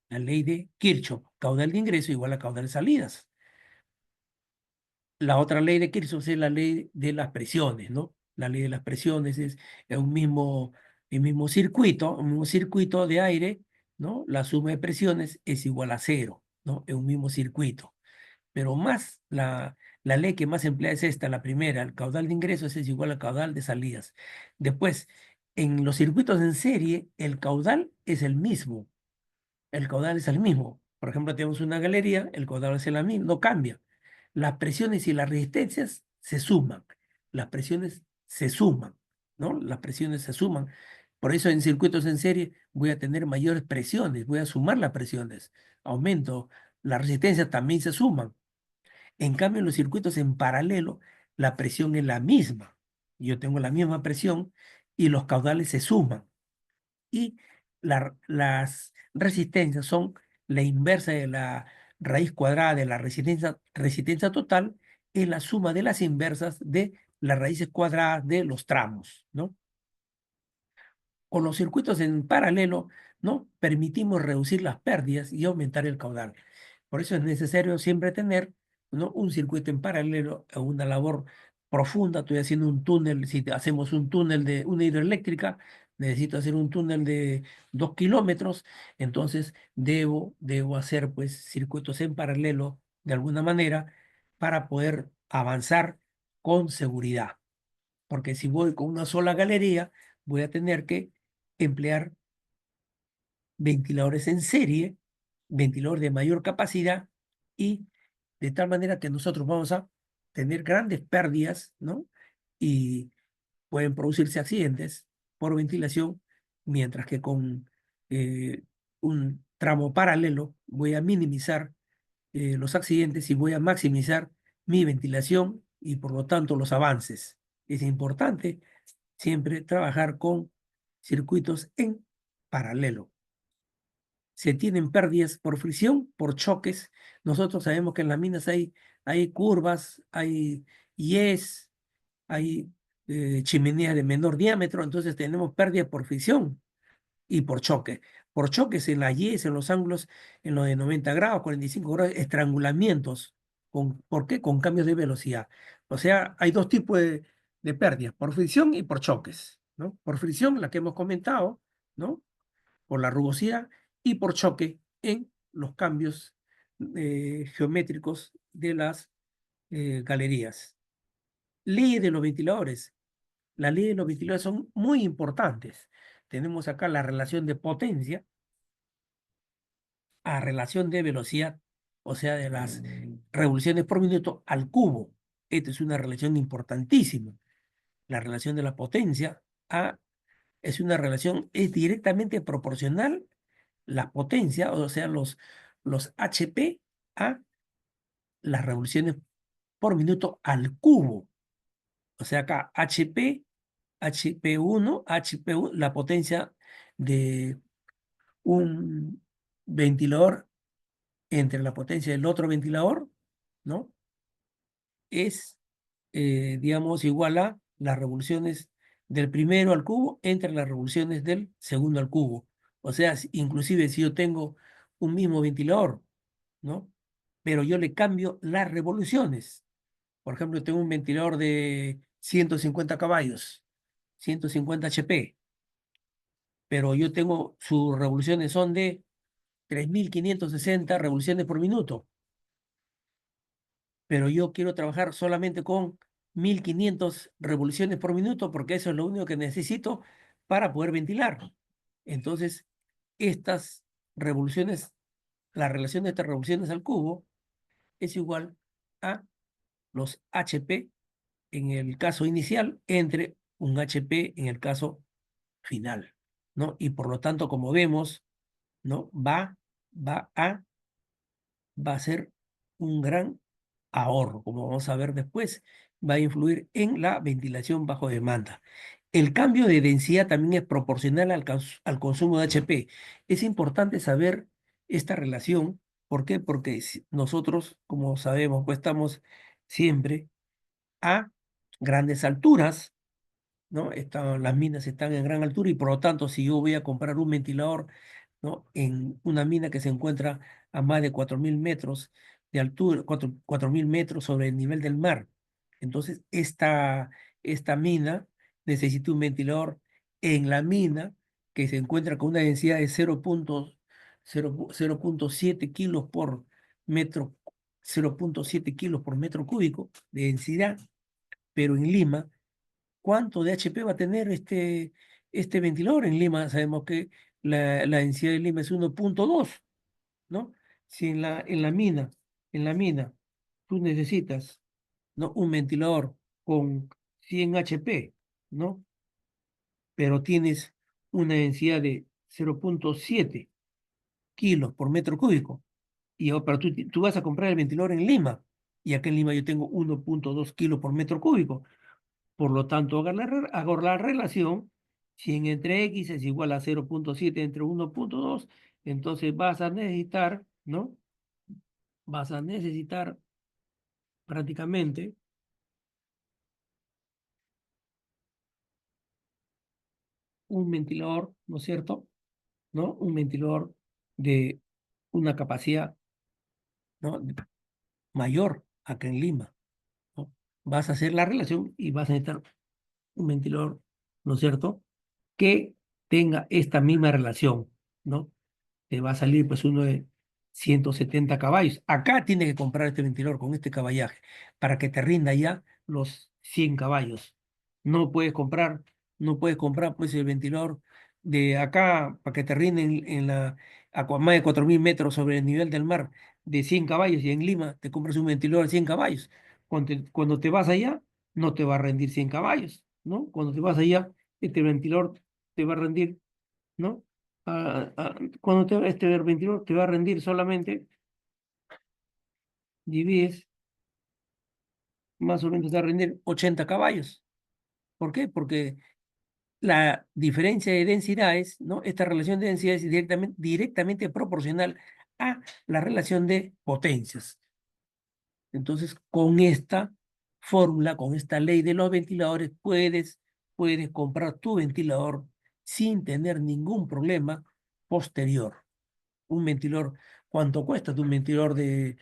la ley de Kirchhoff, caudal de ingreso igual a caudal de salidas. La otra ley de Kirchhoff es la ley de las presiones, ¿no? La ley de las presiones es un mismo circuito de aire, ¿no? La suma de presiones es igual a cero, ¿no? Es un mismo circuito. Pero más, la ley que más se emplea es esta, la primera, el caudal de ingresos es igual al caudal de salidas. Después, en los circuitos en serie, el caudal es el mismo, el caudal es el mismo. Por ejemplo, tenemos una galería, el caudal es el mismo, no cambia. Las presiones y las resistencias se suman. Las presiones se suman, ¿no? Las presiones se suman. Por eso en circuitos en serie voy a tener mayores presiones, voy a sumar las presiones. Aumento, las resistencias también se suman. En cambio, en los circuitos en paralelo, la presión es la misma. Yo tengo la misma presión y los caudales se suman y las resistencias son la inversa de la raíz cuadrada de la resistencia total, es la suma de las inversas de las raíces cuadradas de los tramos, ¿no? Con los circuitos en paralelo, ¿no? Permitimos reducir las pérdidas y aumentar el caudal. Por eso es necesario siempre tener, ¿no? Un circuito en paralelo a una labor profunda. Estoy haciendo un túnel, si hacemos un túnel de una hidroeléctrica, necesito hacer un túnel de 2 kilómetros, entonces debo hacer pues circuitos en paralelo de alguna manera para poder avanzar con seguridad. Porque si voy con una sola galería, voy a tener que emplear ventiladores en serie, ventiladores de mayor capacidad y de tal manera que nosotros vamos a tener grandes pérdidas, ¿no? Y pueden producirse accidentes por ventilación, mientras que con un tramo paralelo voy a minimizar los accidentes y voy a maximizar mi ventilación y por lo tanto los avances. Es importante siempre trabajar con circuitos en paralelo. Se tienen pérdidas por fricción, por choques. Nosotros sabemos que en las minas hay curvas, hay IES, hay chimeneas de menor diámetro, entonces tenemos pérdida por fricción y por choque. Por choques en la IES, en los ángulos, en los de 90 grados, 45 grados, estrangulamientos. ¿Por qué? Con cambios de velocidad. O sea, hay dos tipos de pérdidas, por fricción y por choques, ¿no? Por fricción, la que hemos comentado, ¿no? Por la rugosidad y por choque en los cambios geométricos de las galerías. Ley de los ventiladores. Las leyes de los ventiladores son muy importantes. Tenemos acá la relación de potencia a relación de velocidad, o sea, de las revoluciones por minuto al cubo. Esta es una relación importantísima. La relación de la potencia a es una relación, es directamente proporcional la potencia, o sea, los HP a las revoluciones por minuto al cubo. O sea, acá HP1, la potencia de un ventilador entre la potencia del otro ventilador, ¿no? Es digamos, igual a las revoluciones del primero al cubo entre las revoluciones del segundo al cubo. O sea, inclusive si yo tengo un mismo ventilador, ¿no? Pero yo le cambio las revoluciones. Por ejemplo, tengo un ventilador de 150 caballos, 150 HP, pero yo tengo, sus revoluciones son de 3560 revoluciones por minuto, pero yo quiero trabajar solamente con 1500 revoluciones por minuto porque eso es lo único que necesito para poder ventilar. Entonces, estas revoluciones, la relación de estas revoluciones al cubo es igual a los HP en el caso inicial entre un HP en el caso final, ¿no? Y por lo tanto, como vemos, ¿no? Va a, va a ser un gran ahorro, como vamos a ver después, va a influir en la ventilación bajo demanda. El cambio de densidad también es proporcional al consumo de HP. Es importante saber esta relación. ¿Por qué? Porque nosotros, como sabemos, pues estamos siempre a grandes alturas, ¿no? Las minas están en gran altura y por lo tanto, si yo voy a comprar un ventilador, ¿no? En una mina que se encuentra a más de 4000 metros de altura, 4000 metros sobre el nivel del mar. Entonces, esta mina necesita un ventilador en la mina que se encuentra con una densidad de 0.7 kilos por metro, 0.7 kilos por metro cúbico de densidad, pero en Lima, ¿cuánto de HP va a tener este ventilador? En Lima sabemos que la densidad de Lima es 1.2, ¿no? Si en la mina, tú necesitas, ¿no? Un ventilador con 100 HP, ¿no? Pero tienes una densidad de 0.7 kilos por metro cúbico. Pero tú vas a comprar el ventilador en Lima, y acá en Lima yo tengo 1.2 kilos por metro cúbico. Por lo tanto, hago la relación, 100 entre X es igual a 0.7 entre 1.2, entonces vas a necesitar, ¿no? Vas a necesitar prácticamente un ventilador, ¿no es cierto? ¿No? Un ventilador de una capacidad, ¿no? Mayor acá en Lima, ¿no? Vas a hacer la relación y vas a necesitar un ventilador, ¿no es cierto? Que tenga esta misma relación, ¿no? Te va a salir pues uno de 170 caballos. Acá tienes que comprar este ventilador con este caballaje para que te rinda ya los 100 caballos. No puedes comprar, no puedes comprar pues el ventilador de acá para que te rinde a más de 4000 metros sobre el nivel del mar de 100 caballos y en Lima te compras un ventilador de 100 caballos. Cuando te vas allá no te va a rendir 100 caballos, ¿no? Cuando te vas allá, este ventilador te va a rendir, ¿no? Cuando este ventilador te va a rendir solamente, divides, más o menos te va a rendir 80 caballos. ¿Por qué? Porque la diferencia de densidades, ¿no? Esta relación de densidades es directamente proporcional a la relación de potencias. Entonces, con esta fórmula, con esta ley de los ventiladores, puedes comprar tu ventilador sin tener ningún problema posterior. Un ventilador, ¿cuánto cuesta un ventilador de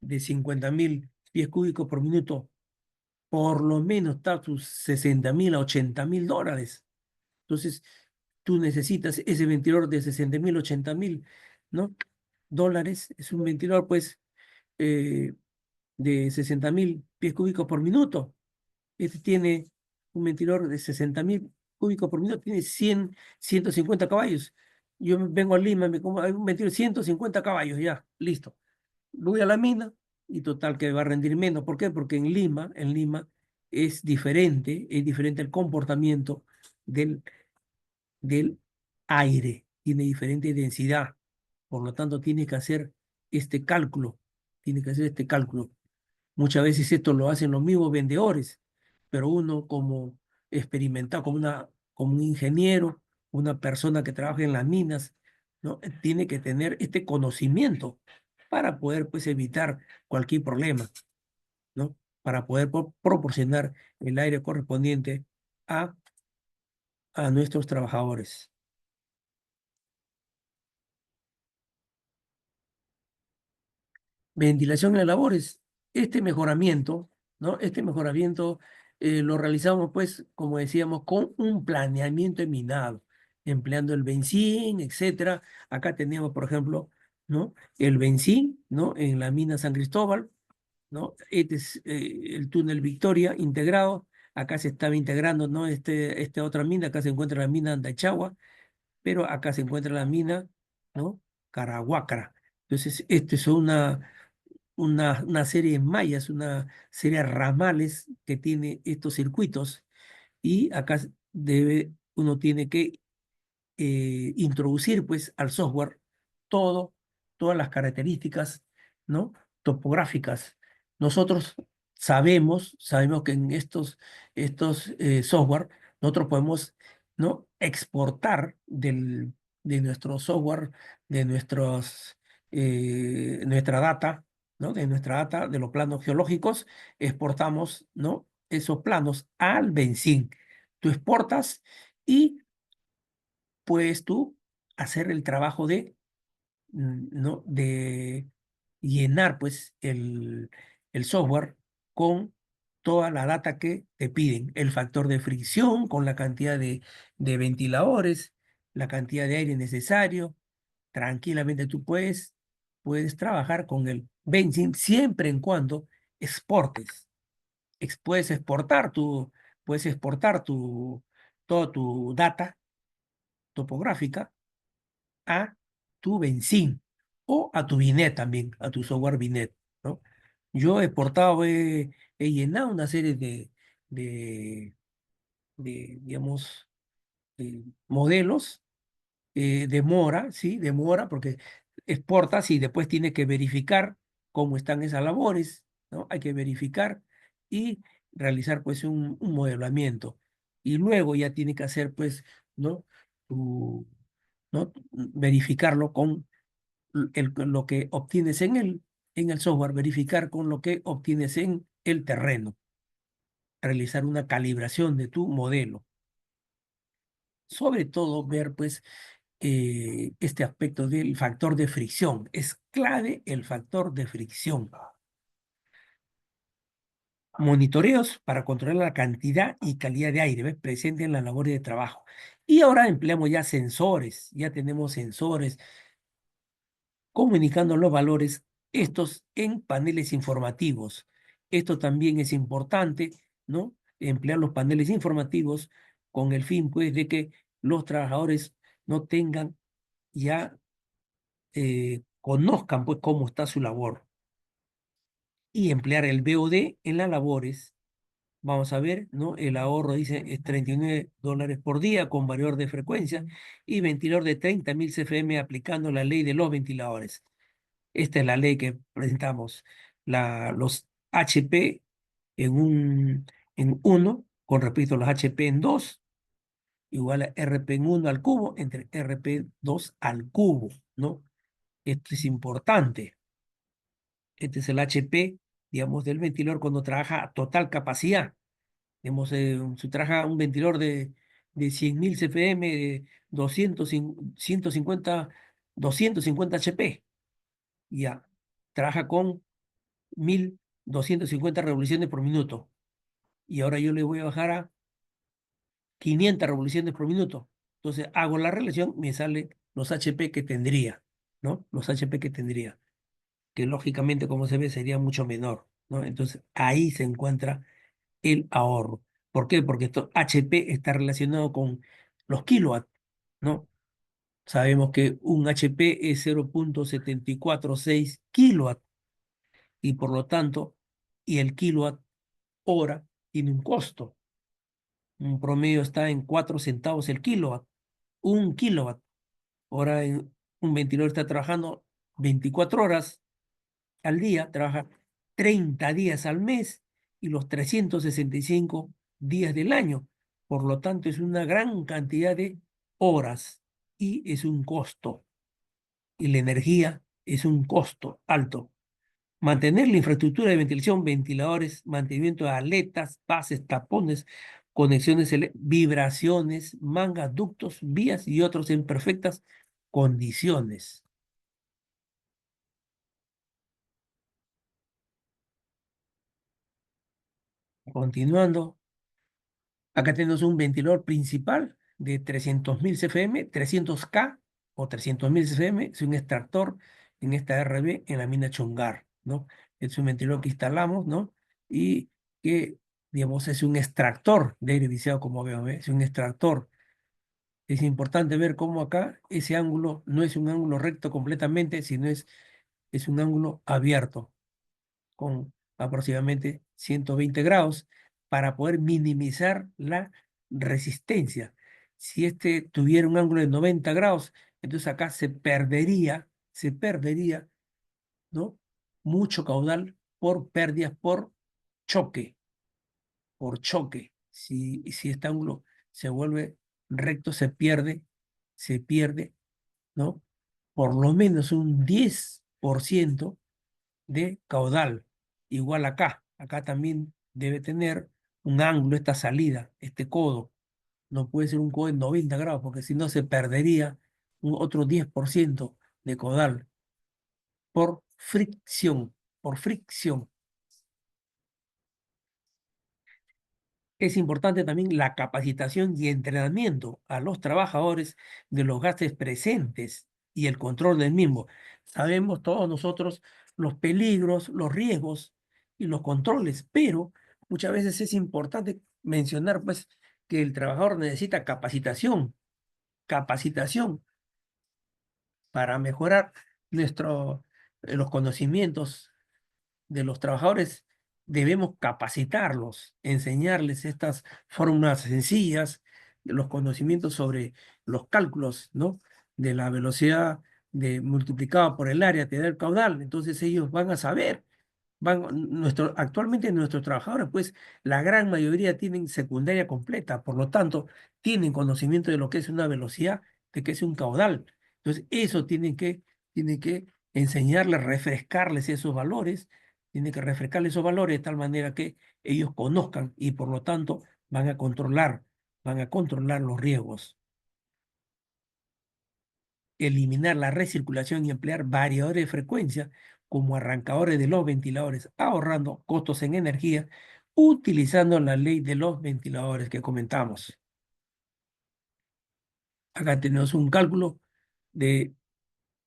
50.000 pies cúbicos por minuto? Por lo menos está a sus 60.000 a 80.000 dólares. Entonces, tú necesitas ese ventilador de 60.000, 80.000, ¿no? Dólares. Es un ventilador, pues, eh, de 60.000 pies cúbicos por minuto. Este tiene un ventilador de 60.000 cúbicos por minuto, tiene 150 caballos. Yo vengo a Lima, me como hay un ventilador de 150 caballos, ya, listo. Voy a la mina y total que va a rendir menos. ¿Por qué? Porque en Lima es diferente el comportamiento del aire, tiene diferente densidad. Por lo tanto, este cálculo, tiene que hacer este cálculo. Muchas veces esto lo hacen los mismos vendedores, pero uno como experimentado, como un ingeniero, una persona que trabaja en las minas, ¿no? Tiene que tener este conocimiento para poder pues evitar cualquier problema, ¿no? para poder proporcionar el aire correspondiente a, a nuestros trabajadores. Ventilación en las labores. Este mejoramiento, ¿no? Este mejoramiento lo realizamos, pues, como decíamos, con un planeamiento de minado, empleando el benzín, etcétera. Acá tenemos, por ejemplo, ¿no? El benzín, ¿no? En la mina San Cristóbal, ¿no? Este es el túnel Victoria integrado. Acá se estaba integrando, ¿no? Esta otra mina, acá se encuentra la mina Andachagua, pero acá se encuentra la mina, ¿no? Carahuácara. Entonces, esto es una serie de mallas, una serie de ramales que tiene estos circuitos y acá uno tiene que introducir pues al software todo, todas las características, ¿no? Topográficas. Nosotros sabemos que en estos software nosotros podemos, ¿no? Exportar de nuestro software, de nuestra data, ¿no? De nuestra data, de los planos geológicos, exportamos, ¿no? Esos planos al Benzin. Tú exportas y puedes tú hacer el trabajo ¿no? De llenar pues el software con toda la data que te piden, el factor de fricción, con la cantidad de ventiladores, la cantidad de aire necesario. Tranquilamente tú puedes trabajar con el Benzene siempre en cuando exportes. Puedes exportar toda tu data topográfica a tu Benzin o a tu Binet también, a tu software Binet, ¿no? Yo he portado, he llenado una serie de, digamos, modelos, demora, ¿sí? Demora porque exportas y después tiene que verificar cómo están esas labores, ¿no? Hay que verificar y realizar, pues, un modelamiento. Y luego ya tiene que hacer, pues, ¿no? Tu, ¿no? Verificarlo con lo que obtienes en el software, verificar con lo que obtienes en el terreno, realizar una calibración de tu modelo. Sobre todo ver pues este aspecto del factor de fricción. Es clave el factor de fricción. Monitoreos para controlar la cantidad y calidad de aire, ¿ves? Presente en las labores de trabajo. Y ahora empleamos ya sensores, ya tenemos sensores comunicando los valores, estos en paneles informativos. Esto también es importante, ¿no? Emplear los paneles informativos con el fin, pues, de que los trabajadores no tengan ya, conozcan, pues, cómo está su labor. Y emplear el BOD en las labores. Vamos a ver, ¿no? El ahorro, dice, es $39 por día con variador de frecuencia y ventilador de 30.000 CFM aplicando la ley de los ventiladores. Esta es la ley que presentamos. Los HP en uno con respecto a los HP en 2 igual a RP en 1 al cubo, entre RP 2 al cubo, ¿no? Esto es importante. Este es el HP, digamos, del ventilador cuando trabaja a total capacidad. Digamos, si trabaja un ventilador de 100.000 CFM, de 150, 250 HP, ya, trabaja con 1.250 revoluciones por minuto. Y ahora yo le voy a bajar a 500 revoluciones por minuto. Entonces hago la relación, me sale los HP que tendría, ¿no? Los HP que tendría, que lógicamente, como se ve, sería mucho menor, ¿no? Entonces ahí se encuentra el ahorro. ¿Por qué? Porque esto HP está relacionado con los kilowatts, ¿no? Sabemos que un HP es 0,746 kilowatts y por lo tanto, y el kilowatt hora tiene un costo. Un promedio está en 4 centavos el kilowatt. Un kilowatt. Ahora un ventilador está trabajando 24 horas al día, trabaja 30 días al mes y los 365 días del año. Por lo tanto, es una gran cantidad de horas y es un costo. Y la energía es un costo alto. Mantener la infraestructura de ventilación, ventiladores, mantenimiento de aletas, bases, tapones, conexiones, vibraciones, mangas, ductos, vías y otros en perfectas condiciones. Continuando, acá tenemos un ventilador principal de 300.000 CFM, 300K o 300.000 CFM, es un extractor en esta RB en la mina Chongar, ¿no? Es un ventilador que instalamos, ¿no? Y que, digamos, es un extractor de aire viciado, como veo, ¿eh? Es un extractor. Es importante ver cómo acá ese ángulo no es un ángulo recto completamente, sino es un ángulo abierto con aproximadamente 120 grados para poder minimizar la resistencia. Si este tuviera un ángulo de 90 grados, entonces acá se perdería, ¿no? Mucho caudal por pérdidas choque, por choque. Si este ángulo se vuelve recto, se pierde, ¿no? Por lo menos un 10% de caudal. Igual acá. Acá también debe tener un ángulo esta salida, este codo. No puede ser un codo en 90 grados porque si no se perdería un otro 10% de caudal por fricción, por fricción. Es importante también la capacitación y entrenamiento a los trabajadores de los gases presentes y el control del mismo. Sabemos todos nosotros los peligros, los riesgos y los controles, pero muchas veces es importante mencionar pues que el trabajador necesita capacitación para mejorar los conocimientos de los trabajadores. Debemos capacitarlos, enseñarles estas fórmulas sencillas, los conocimientos sobre los cálculos, ¿no? De la velocidad multiplicada por el área, te da el caudal. Entonces ellos van a saber. Actualmente nuestros trabajadores, pues la gran mayoría tienen secundaria completa, por lo tanto, tienen conocimiento de lo que es una velocidad, de que es un caudal. Entonces, eso tienen que enseñarles, refrescarles esos valores, tienen que refrescarles esos valores de tal manera que ellos conozcan y por lo tanto van a controlar los riesgos. Eliminar la recirculación y emplear variadores de frecuencia como arrancadores de los ventiladores, ahorrando costos en energía, utilizando la ley de los ventiladores que comentamos. Acá tenemos un cálculo de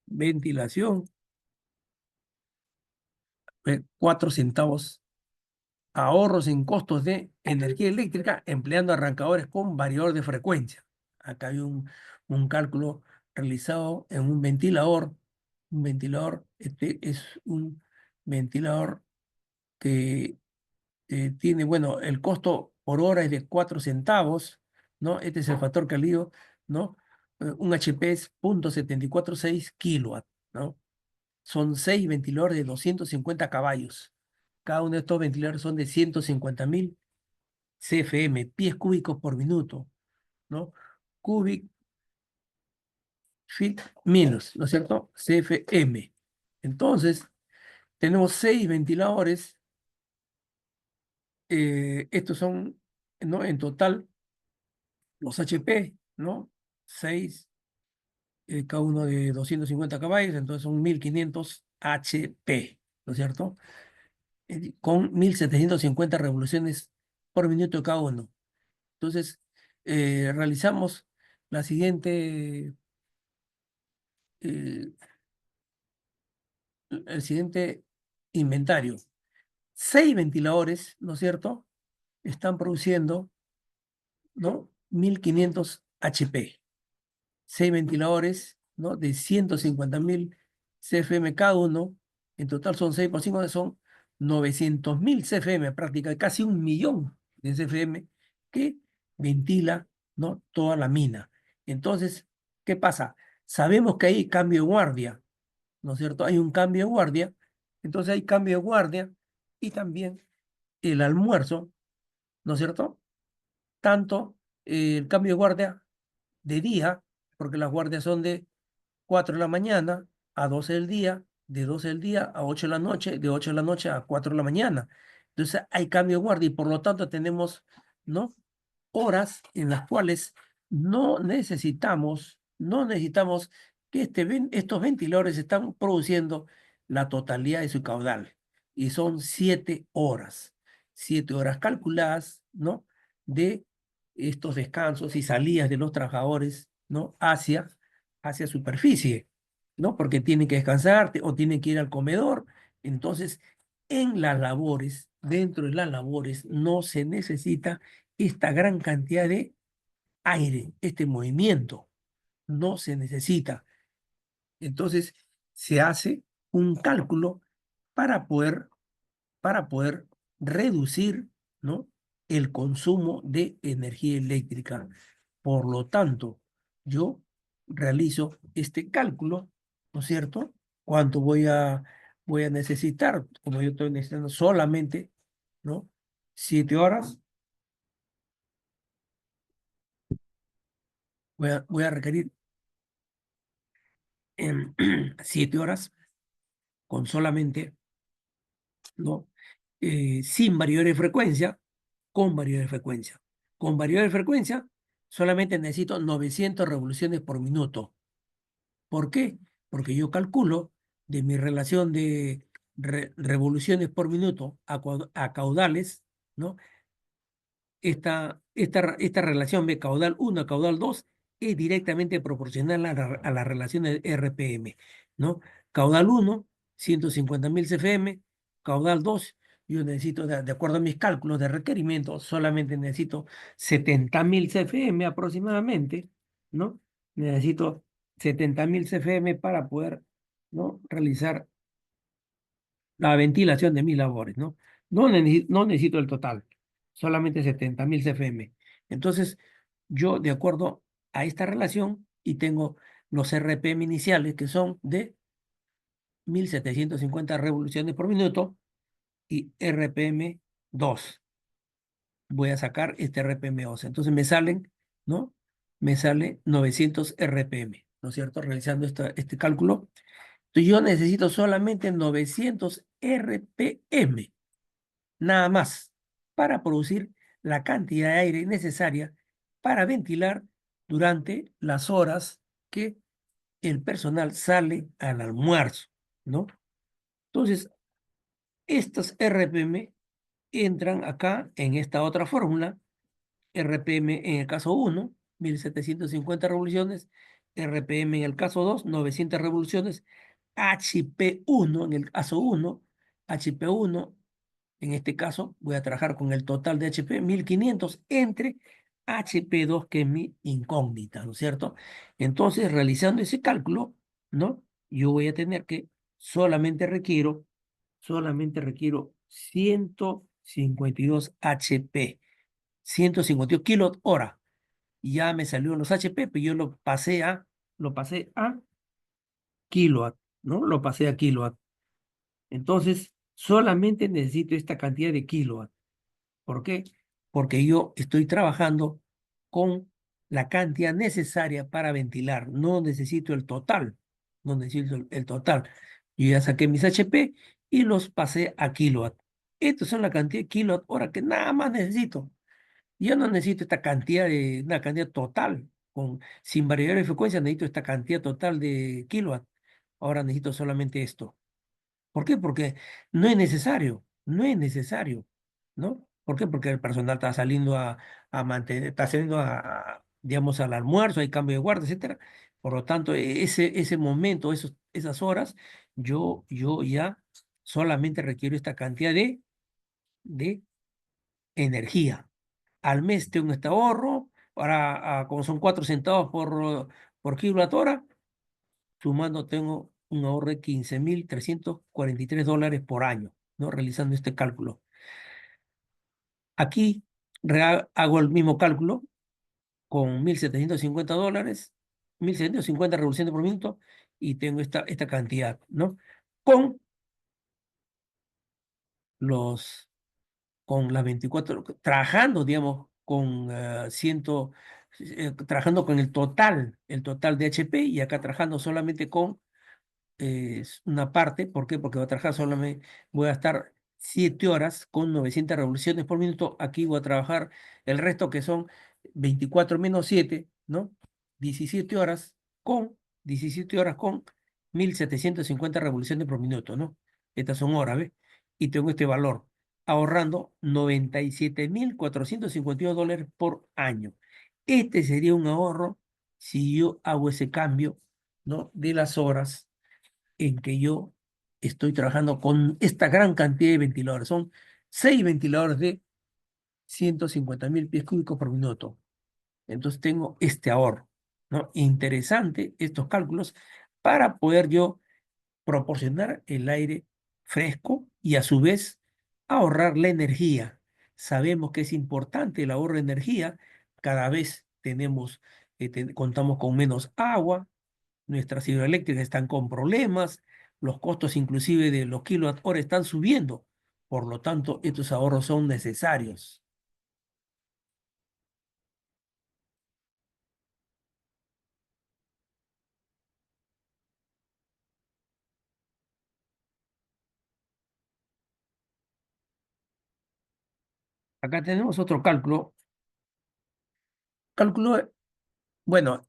ventilación, 4 centavos, ahorros en costos de energía eléctrica empleando arrancadores con variador de frecuencia. Acá hay un cálculo realizado en un ventilador. Un ventilador, este es un ventilador que tiene, bueno, el costo por hora es de 4 centavos, ¿no? Este es el factor cálido, ¿no? Un HP es 0,746 kilowatt, ¿no? Son 6 ventiladores de 250 caballos. Cada uno de estos ventiladores son de 150.000 CFM, pies cúbicos por minuto, ¿no? Cubic feet minus, ¿no es cierto? CFM. Entonces, tenemos 6 ventiladores. Estos son, ¿no? En total, los HP, ¿no? 6, cada uno de 250 caballos, entonces son 1.500 HP, ¿no es cierto? Con 1.750 revoluciones por minuto cada uno. Entonces, realizamos la eh, el siguiente inventario. 6 ventiladores, ¿no es cierto? Están produciendo, ¿no? 1.500 HP. 6 ventiladores, ¿no? De 150.000 CFM cada uno. En total son 6 por 5, son 900.000 CFM, prácticamente casi 1.000.000 de CFM que ventila, ¿no? Toda la mina. Entonces, ¿qué pasa? Sabemos que hay cambio de guardia, ¿no es cierto? Hay un cambio de guardia, entonces hay cambio de guardia y también el almuerzo, ¿no es cierto? Tanto el cambio de guardia de día, porque las guardias son de 4 de la mañana a 12 del día, de 12 del día a 8 de la noche, de 8 de la noche a 4 de la mañana. Entonces hay cambio de guardia y por lo tanto tenemos, ¿no? Horas en las cuales no necesitamos que estos ventiladores están produciendo la totalidad de su caudal. Y son 7 horas, 7 horas calculadas, ¿no? De estos descansos y salidas de los trabajadores, ¿no? Hacia superficie, ¿no? Porque tienen que descansar o tienen que ir al comedor. Entonces, en las labores, dentro de las labores, no se necesita esta gran cantidad de aire, este movimiento, no se necesita. Entonces, se hace un cálculo para poder, para poder reducir, ¿no? El consumo de energía eléctrica. Por lo tanto, yo realizo este cálculo, ¿no es cierto? ¿Cuánto voy a necesitar? Como yo estoy necesitando solamente, ¿no? 7 horas, voy a requerir en 7 horas con solamente, ¿no? Sin variador de frecuencia, con variador de frecuencia. Con variador de frecuencia, solamente necesito 900 revoluciones por minuto. ¿Por qué? Porque yo calculo de mi relación de revoluciones por minuto a caudales, ¿no? Esta relación de caudal uno a caudal 2 es directamente proporcional a la relación de RPM, ¿no? Caudal uno 150.000 CFM, caudal 2 yo necesito, de acuerdo a mis cálculos de requerimiento, solamente necesito 70.000 CFM aproximadamente, ¿no? Necesito 70.000 CFM para poder, ¿no? Realizar la ventilación de mis labores, ¿no? No necesito el total, solamente 70.000 CFM. Entonces, yo, de acuerdo a esta relación, y tengo los RPM iniciales, que son de 1.750 revoluciones por minuto, y RPM 2. Voy a sacar este RPM 2. Entonces me salen, ¿no? Me sale 900 RPM, ¿no es cierto? Realizando este cálculo. Entonces yo necesito solamente 900 RPM nada más, para producir la cantidad de aire necesaria para ventilar durante las horas que el personal sale al almuerzo, ¿no? Entonces, estos RPM entran acá en esta otra fórmula, RPM en el caso 1, 1.750 revoluciones, RPM en el caso 2, 900 revoluciones, HP1 en el caso 1, HP1 en este caso, voy a trabajar con el total de HP 1500 entre HP2, que es mi incógnita, ¿no es cierto? Entonces, realizando ese cálculo, ¿no? Yo voy a tener que solamente requiero 152 HP, 152 kilowatt hora. Ya me salió los HP, pero yo lo pasé a kilowatt, ¿no? Lo pasé a kilowatt. Entonces, solamente necesito esta cantidad de kilowatt. ¿Por qué? Porque yo estoy trabajando con la cantidad necesaria para ventilar. No necesito el total. No necesito el total. Yo ya saqué mis HP y los pasé a kilowatt. Estos son la cantidad de kilowatt hora que nada más necesito. Yo no necesito una cantidad total. Sin variedad de frecuencia necesito esta cantidad total de kilowatt. Ahora necesito solamente esto. ¿Por qué? Porque no es necesario, ¿no? ¿Por qué? Porque el personal está saliendo a mantener, está saliendo digamos, al almuerzo, hay cambio de guardia, etcétera. Por lo tanto, ese momento, esas horas, yo ya solamente requiero esta cantidad de energía. Al mes tengo este ahorro, ahora, como son 4 centavos por kilowatt hora, sumando tengo un ahorro de $15.343 por año, ¿no? Realizando este cálculo. Aquí hago el mismo cálculo con $1.750, 1.750 revoluciones por minuto, y tengo esta cantidad, ¿no? Con los, con las 24, trabajando, digamos, trabajando con el total de HP, y acá trabajando solamente con es una parte. ¿Por qué? Porque voy a trabajar solamente, voy a estar 7 horas con 900 revoluciones por minuto. Aquí voy a trabajar el resto que son 24 menos 7, ¿no? 17 horas con, 17 horas con 1750 revoluciones por minuto, ¿no? Estas son horas, ¿ves? Y tengo este valor, ahorrando $97,452 por año. Este sería un ahorro si yo hago ese cambio, ¿no? De las horas en que yo estoy trabajando con esta gran cantidad de ventiladores. Son 6 ventiladores de 150.000 pies cúbicos por minuto. Entonces tengo este ahorro, ¿no? Interesante estos cálculos para poder yo proporcionar el aire fresco y a su vez ahorrar la energía. Sabemos que es importante el ahorro de energía. Cada vez contamos con menos agua, nuestras hidroeléctricas están con problemas, los costos inclusive de los kilowatt hora están subiendo. Por lo tanto, estos ahorros son necesarios. Acá tenemos otro cálculo. Cálculo, bueno,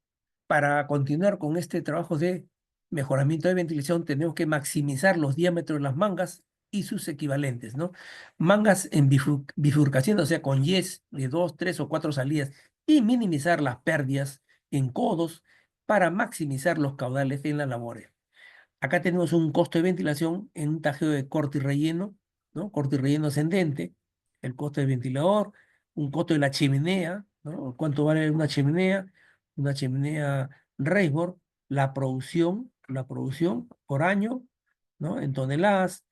para continuar con este trabajo de mejoramiento de ventilación, tenemos que maximizar los diámetros de las mangas y sus equivalentes, ¿no? Mangas en bifurcación, o sea, con yes de 2, 3 o 4 salidas, y minimizar las pérdidas en codos para maximizar los caudales en la labor. Acá tenemos un costo de ventilación en un tajeo de corte y relleno, ¿no? Corte y relleno ascendente, el costo del ventilador, un costo de la chimenea, ¿no? ¿Cuánto vale una chimenea? Una chimenea Raisbord, la producción por año, ¿no? En toneladas,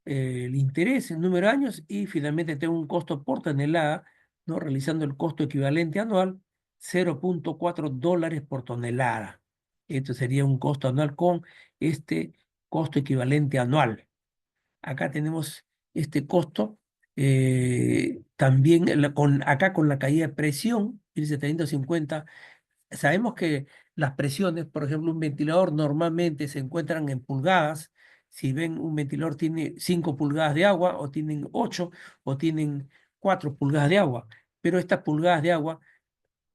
el interés en número de años y finalmente tengo un costo por tonelada, ¿no? Realizando el costo equivalente anual, $0,4 por tonelada. Esto sería un costo anual con este costo equivalente anual. Acá tenemos este costo, también acá con la caída de presión, 1750. Sabemos que las presiones, por ejemplo, un ventilador normalmente se encuentran en pulgadas. Si ven, un ventilador tiene 5 pulgadas de agua, o tienen 8, o tienen 4 pulgadas de agua. Pero estas pulgadas de agua,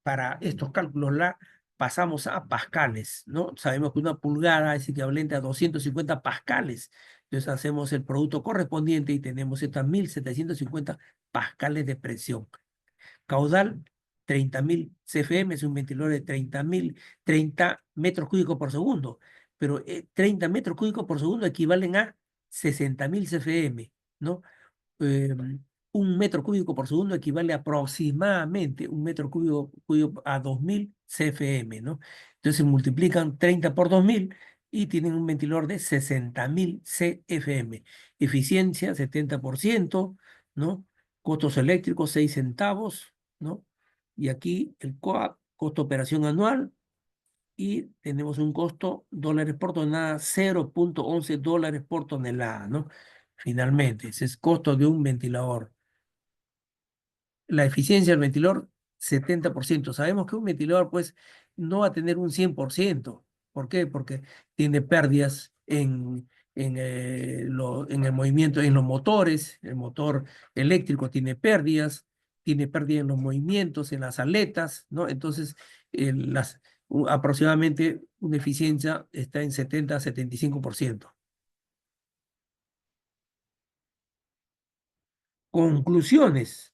para estos cálculos la pasamos a pascales, ¿no? Sabemos que una pulgada es equivalente a 250 pascales. Entonces hacemos el producto correspondiente y tenemos estas 1750 pascales de presión. Caudal, 30.000 CFM, es un ventilador de 30 metros cúbicos por segundo, pero 30 metros cúbicos por segundo equivalen a 60.000 CFM, ¿no? eh, 1 metro cúbico por segundo equivale aproximadamente 1 metro cúbico a 2.000 CFM, ¿no? Entonces multiplican 30 por 2.000 y tienen un ventilador de 60.000 CFM. Eficiencia 70%, ¿no? Costos eléctricos 6 centavos, ¿no? Y aquí el costo de operación anual, y tenemos un costo dólares por tonelada, $0,11 por tonelada, ¿no? Finalmente, ese es costo de un ventilador. La eficiencia del ventilador, 70%. Sabemos que un ventilador, pues, no va a tener un 100%. ¿Por qué? Porque tiene pérdidas en el movimiento, en los motores. El motor eléctrico tiene pérdidas en los movimientos, en las aletas, ¿no? Entonces, aproximadamente una eficiencia está en 70 a 75%. Conclusiones.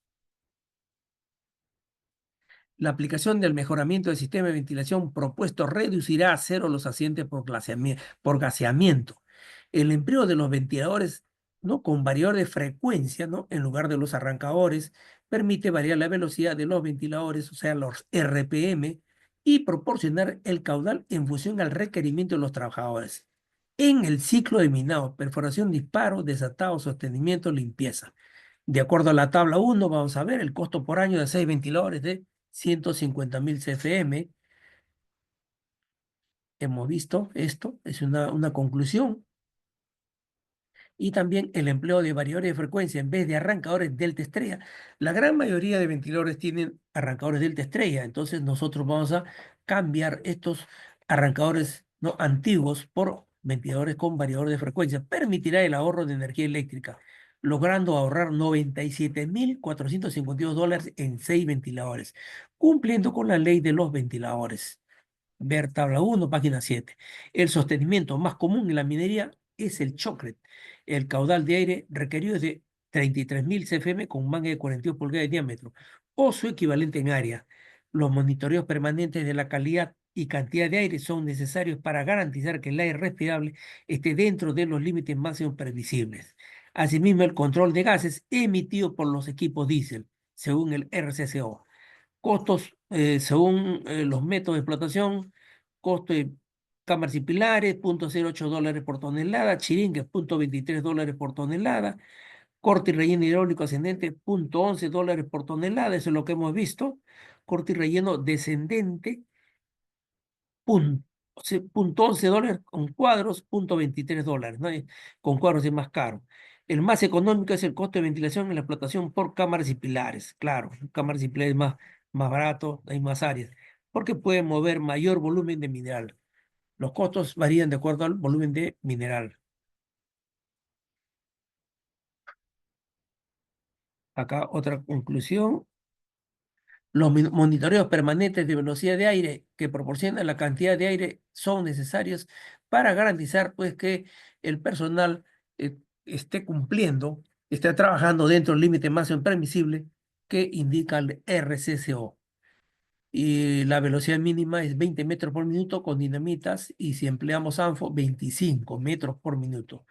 La aplicación del mejoramiento del sistema de ventilación propuesto reducirá a cero los accidentes por gaseamiento. El empleo de los ventiladores, ¿no? Con variador de frecuencia, ¿no? En lugar de los arrancadores, permite variar la velocidad de los ventiladores, o sea, los RPM, y proporcionar el caudal en función al requerimiento de los trabajadores. En el ciclo de minado, perforación, disparo, desatado, sostenimiento, limpieza. De acuerdo a la tabla 1, vamos a ver el costo por año de 6 ventiladores de 150.000 CFM. Hemos visto esto, es una conclusión. Y también el empleo de variadores de frecuencia en vez de arrancadores delta estrella. La gran mayoría de ventiladores tienen arrancadores delta estrella, entonces nosotros vamos a cambiar estos arrancadores, ¿no? Antiguos por ventiladores con variador de frecuencia. Permitirá el ahorro de energía eléctrica, logrando ahorrar $97.452 en 6 ventiladores, cumpliendo con la ley de los ventiladores. Ver tabla 1, página 7. El sostenimiento más común en la minería es el chocret. El caudal de aire requerido es de 33.000 CFM con manga de 42 pulgadas de diámetro o su equivalente en área. Los monitoreos permanentes de la calidad y cantidad de aire son necesarios para garantizar que el aire respirable esté dentro de los límites máximos previsibles. Asimismo, el control de gases emitido por los equipos diésel, según el RCCO. Costos, según los métodos de explotación, costo de cámaras y pilares, $0.08 por tonelada, chiringues, $0.23 por tonelada, corte y relleno hidráulico ascendente, $0.11 por tonelada, eso es lo que hemos visto, corte y relleno descendente, punto, $0.11 con cuadros, $0.23, ¿no? Con cuadros es más caro. El más económico es el costo de ventilación en la explotación por cámaras y pilares. Claro, cámaras y pilares más barato, hay más áreas, porque pueden mover mayor volumen de mineral. Los costos varían de acuerdo al volumen de mineral. Acá otra conclusión. Los monitoreos permanentes de velocidad de aire que proporcionan la cantidad de aire son necesarios para garantizar pues que el personal esté cumpliendo, esté trabajando dentro del límite máximo permisible que indica el RCCO. Y la velocidad mínima es 20 metros por minuto con dinamitas y si empleamos ANFO, 25 metros por minuto.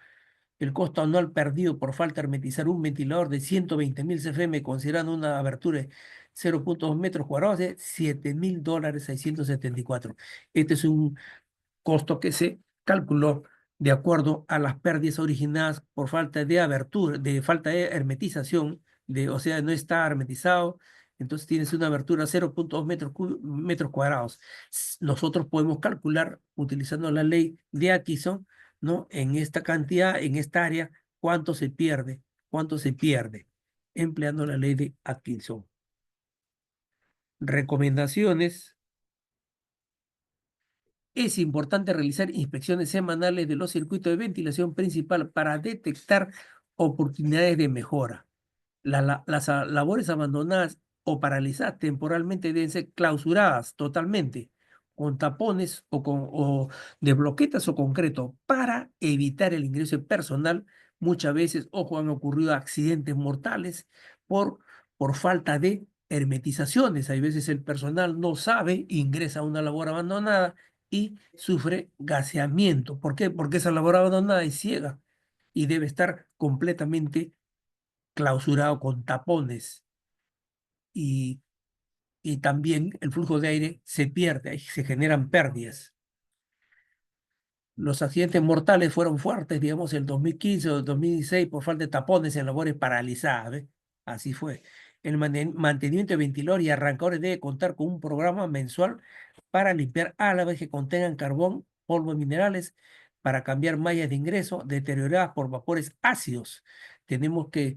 El costo anual perdido por falta de hermetizar un ventilador de 120.000 CFM, considerando una abertura de 0.2 metros cuadrados, de $7.674. Este es un costo que se calculó de acuerdo a las pérdidas originadas por falta de abertura, de falta de hermetización, o sea, no está hermetizado, entonces tienes una abertura 0.2 metros cuadrados. Nosotros podemos calcular, utilizando la ley de Atkinson, ¿no? En esta cantidad, en esta área, cuánto se pierde, empleando la ley de Atkinson. Recomendaciones. Es importante realizar inspecciones semanales de los circuitos de ventilación principal para detectar oportunidades de mejora. Las labores abandonadas o paralizadas temporalmente deben ser clausuradas totalmente con tapones o de bloquetas o concreto para evitar el ingreso de personal. Muchas veces, ojo, han ocurrido accidentes mortales por, por falta de hermetizaciones. Hay veces el personal no sabe, ingresa a una labor abandonada y sufre gaseamiento. ¿Por qué? Porque esa labor abandonada es ciega y debe estar completamente clausurado con tapones y, y también el flujo de aire se pierde, ahí se generan pérdidas. Los accidentes mortales fueron fuertes, digamos, el 2015 o el 2016 por falta de tapones en labores paralizadas. ¿Ve? Así fue. El mantenimiento de ventiladores y arrancadores debe contar con un programa mensual para limpiar álabes que contengan carbón, polvos minerales, para cambiar mallas de ingreso deterioradas por vapores ácidos. Tenemos que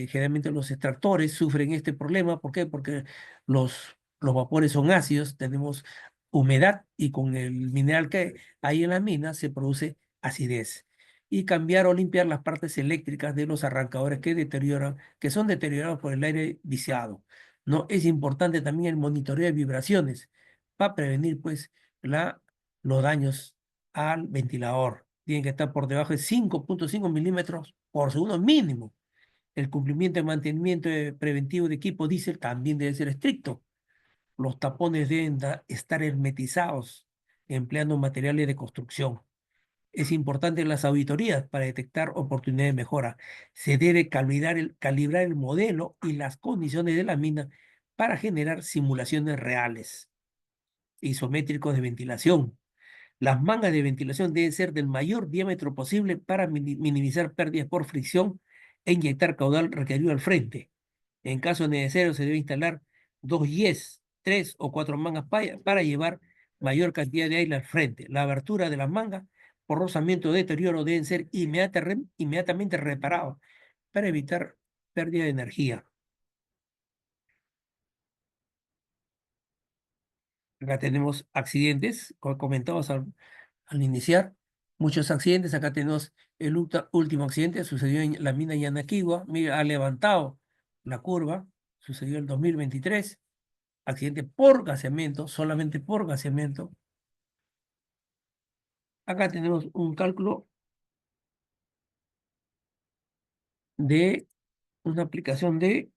generalmente los extractores sufren este problema. ¿Por qué? Porque los vapores son ácidos, tenemos humedad y con el mineral que hay en la mina se produce acidez. Y cambiar o limpiar las partes eléctricas de los arrancadores que deterioran, que son deteriorados por el aire viciado. No es importante también el monitoreo de vibraciones para prevenir pues los daños al ventilador. Tienen que estar por debajo de 5.5 milímetros por segundo mínimo. El cumplimiento y mantenimiento preventivo de equipo diésel también debe ser estricto. Los tapones deben estar hermetizados, empleando materiales de construcción. Es importante las auditorías para detectar oportunidades de mejora. Se debe calibrar el modelo y las condiciones de la mina para generar simulaciones reales. Isométricos de ventilación. Las mangas de ventilación deben ser del mayor diámetro posible para minimizar pérdidas por fricción e inyectar caudal requerido al frente. En caso necesario, se debe instalar dos yes, tres o cuatro mangas para llevar mayor cantidad de aire al frente. La abertura de las mangas por rozamiento o deterioro deben ser inmediatamente reparados para evitar pérdida de energía. Acá tenemos accidentes, como comentabas al iniciar muchos accidentes. Acá tenemos el último accidente, sucedió en la mina Yanaquigua. Mira, ha levantado la curva, sucedió en el 2023. Accidente por gaseamiento, solamente por gaseamiento. Acá tenemos un cálculo de una aplicación del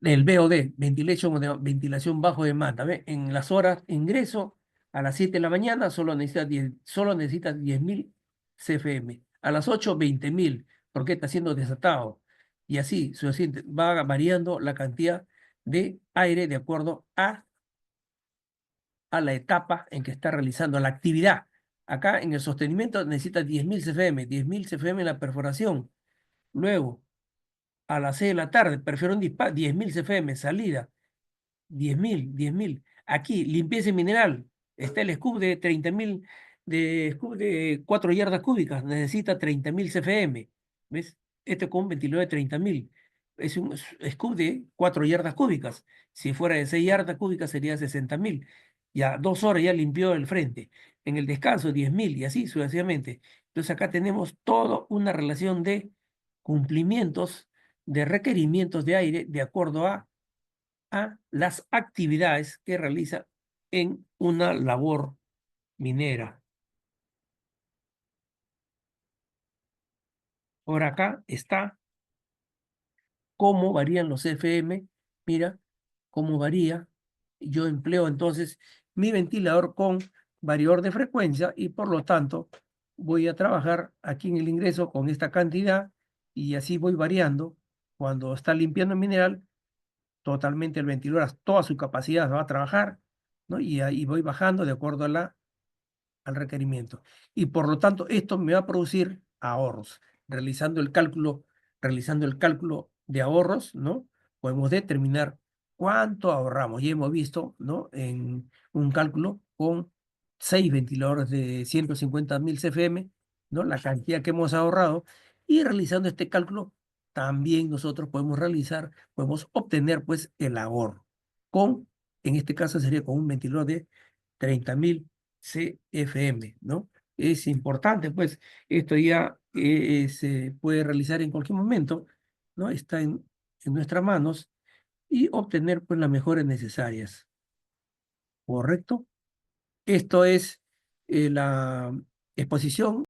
BOD, ventilación bajo demanda. ¿Ve? En las horas ingreso a las 7 de la mañana solo necesitas 10.000 CFM. A las 8, 20.000, porque está siendo desatado. Y así sucesivamente va variando la cantidad de aire de acuerdo a la etapa en que está realizando la actividad. Acá en el sostenimiento necesita 10.000 CFM, 10.000 CFM en la perforación. Luego, a las 6 de la tarde, prefiero un disparo, 10.000 CFM, salida, 10.000. Aquí, limpieza mineral, está el scoop de 30.000, de scoop de 4 yardas cúbicas, necesita 30.000 CFM. ¿Ves? Este con un ventilador de 30.000. Es un scoop de 4 yardas cúbicas. Si fuera de 6 yardas cúbicas sería 60.000. Ya 2 horas ya limpió el frente. En el descanso 10.000 y así sucesivamente. Entonces acá tenemos toda una relación de cumplimientos, de requerimientos de aire de acuerdo a las actividades que realiza en una labor minera. Por acá está cómo varían los FM. Mira cómo varía. Yo empleo entonces mi ventilador con variador de frecuencia y por lo tanto voy a trabajar aquí en el ingreso con esta cantidad y así voy variando. Cuando está limpiando el mineral, totalmente el ventilador a toda su capacidad va a trabajar, ¿no? Y ahí voy bajando de acuerdo al requerimiento. Y por lo tanto, esto me va a producir ahorros. Realizando el cálculo de ahorros, ¿no? Podemos determinar cuánto ahorramos. Ya hemos visto, ¿no? En un cálculo con 6 ventiladores de 150.000 CFM, ¿no? La cantidad que hemos ahorrado. Y realizando este cálculo, también nosotros podemos obtener, pues, el ahorro. En este caso sería con un ventilador de 30.000 CFM, ¿no? Es importante, pues, esto ya se puede realizar en cualquier momento, ¿no? Está en nuestras manos y obtener, pues, las mejores necesarias, ¿correcto? Esto es la exposición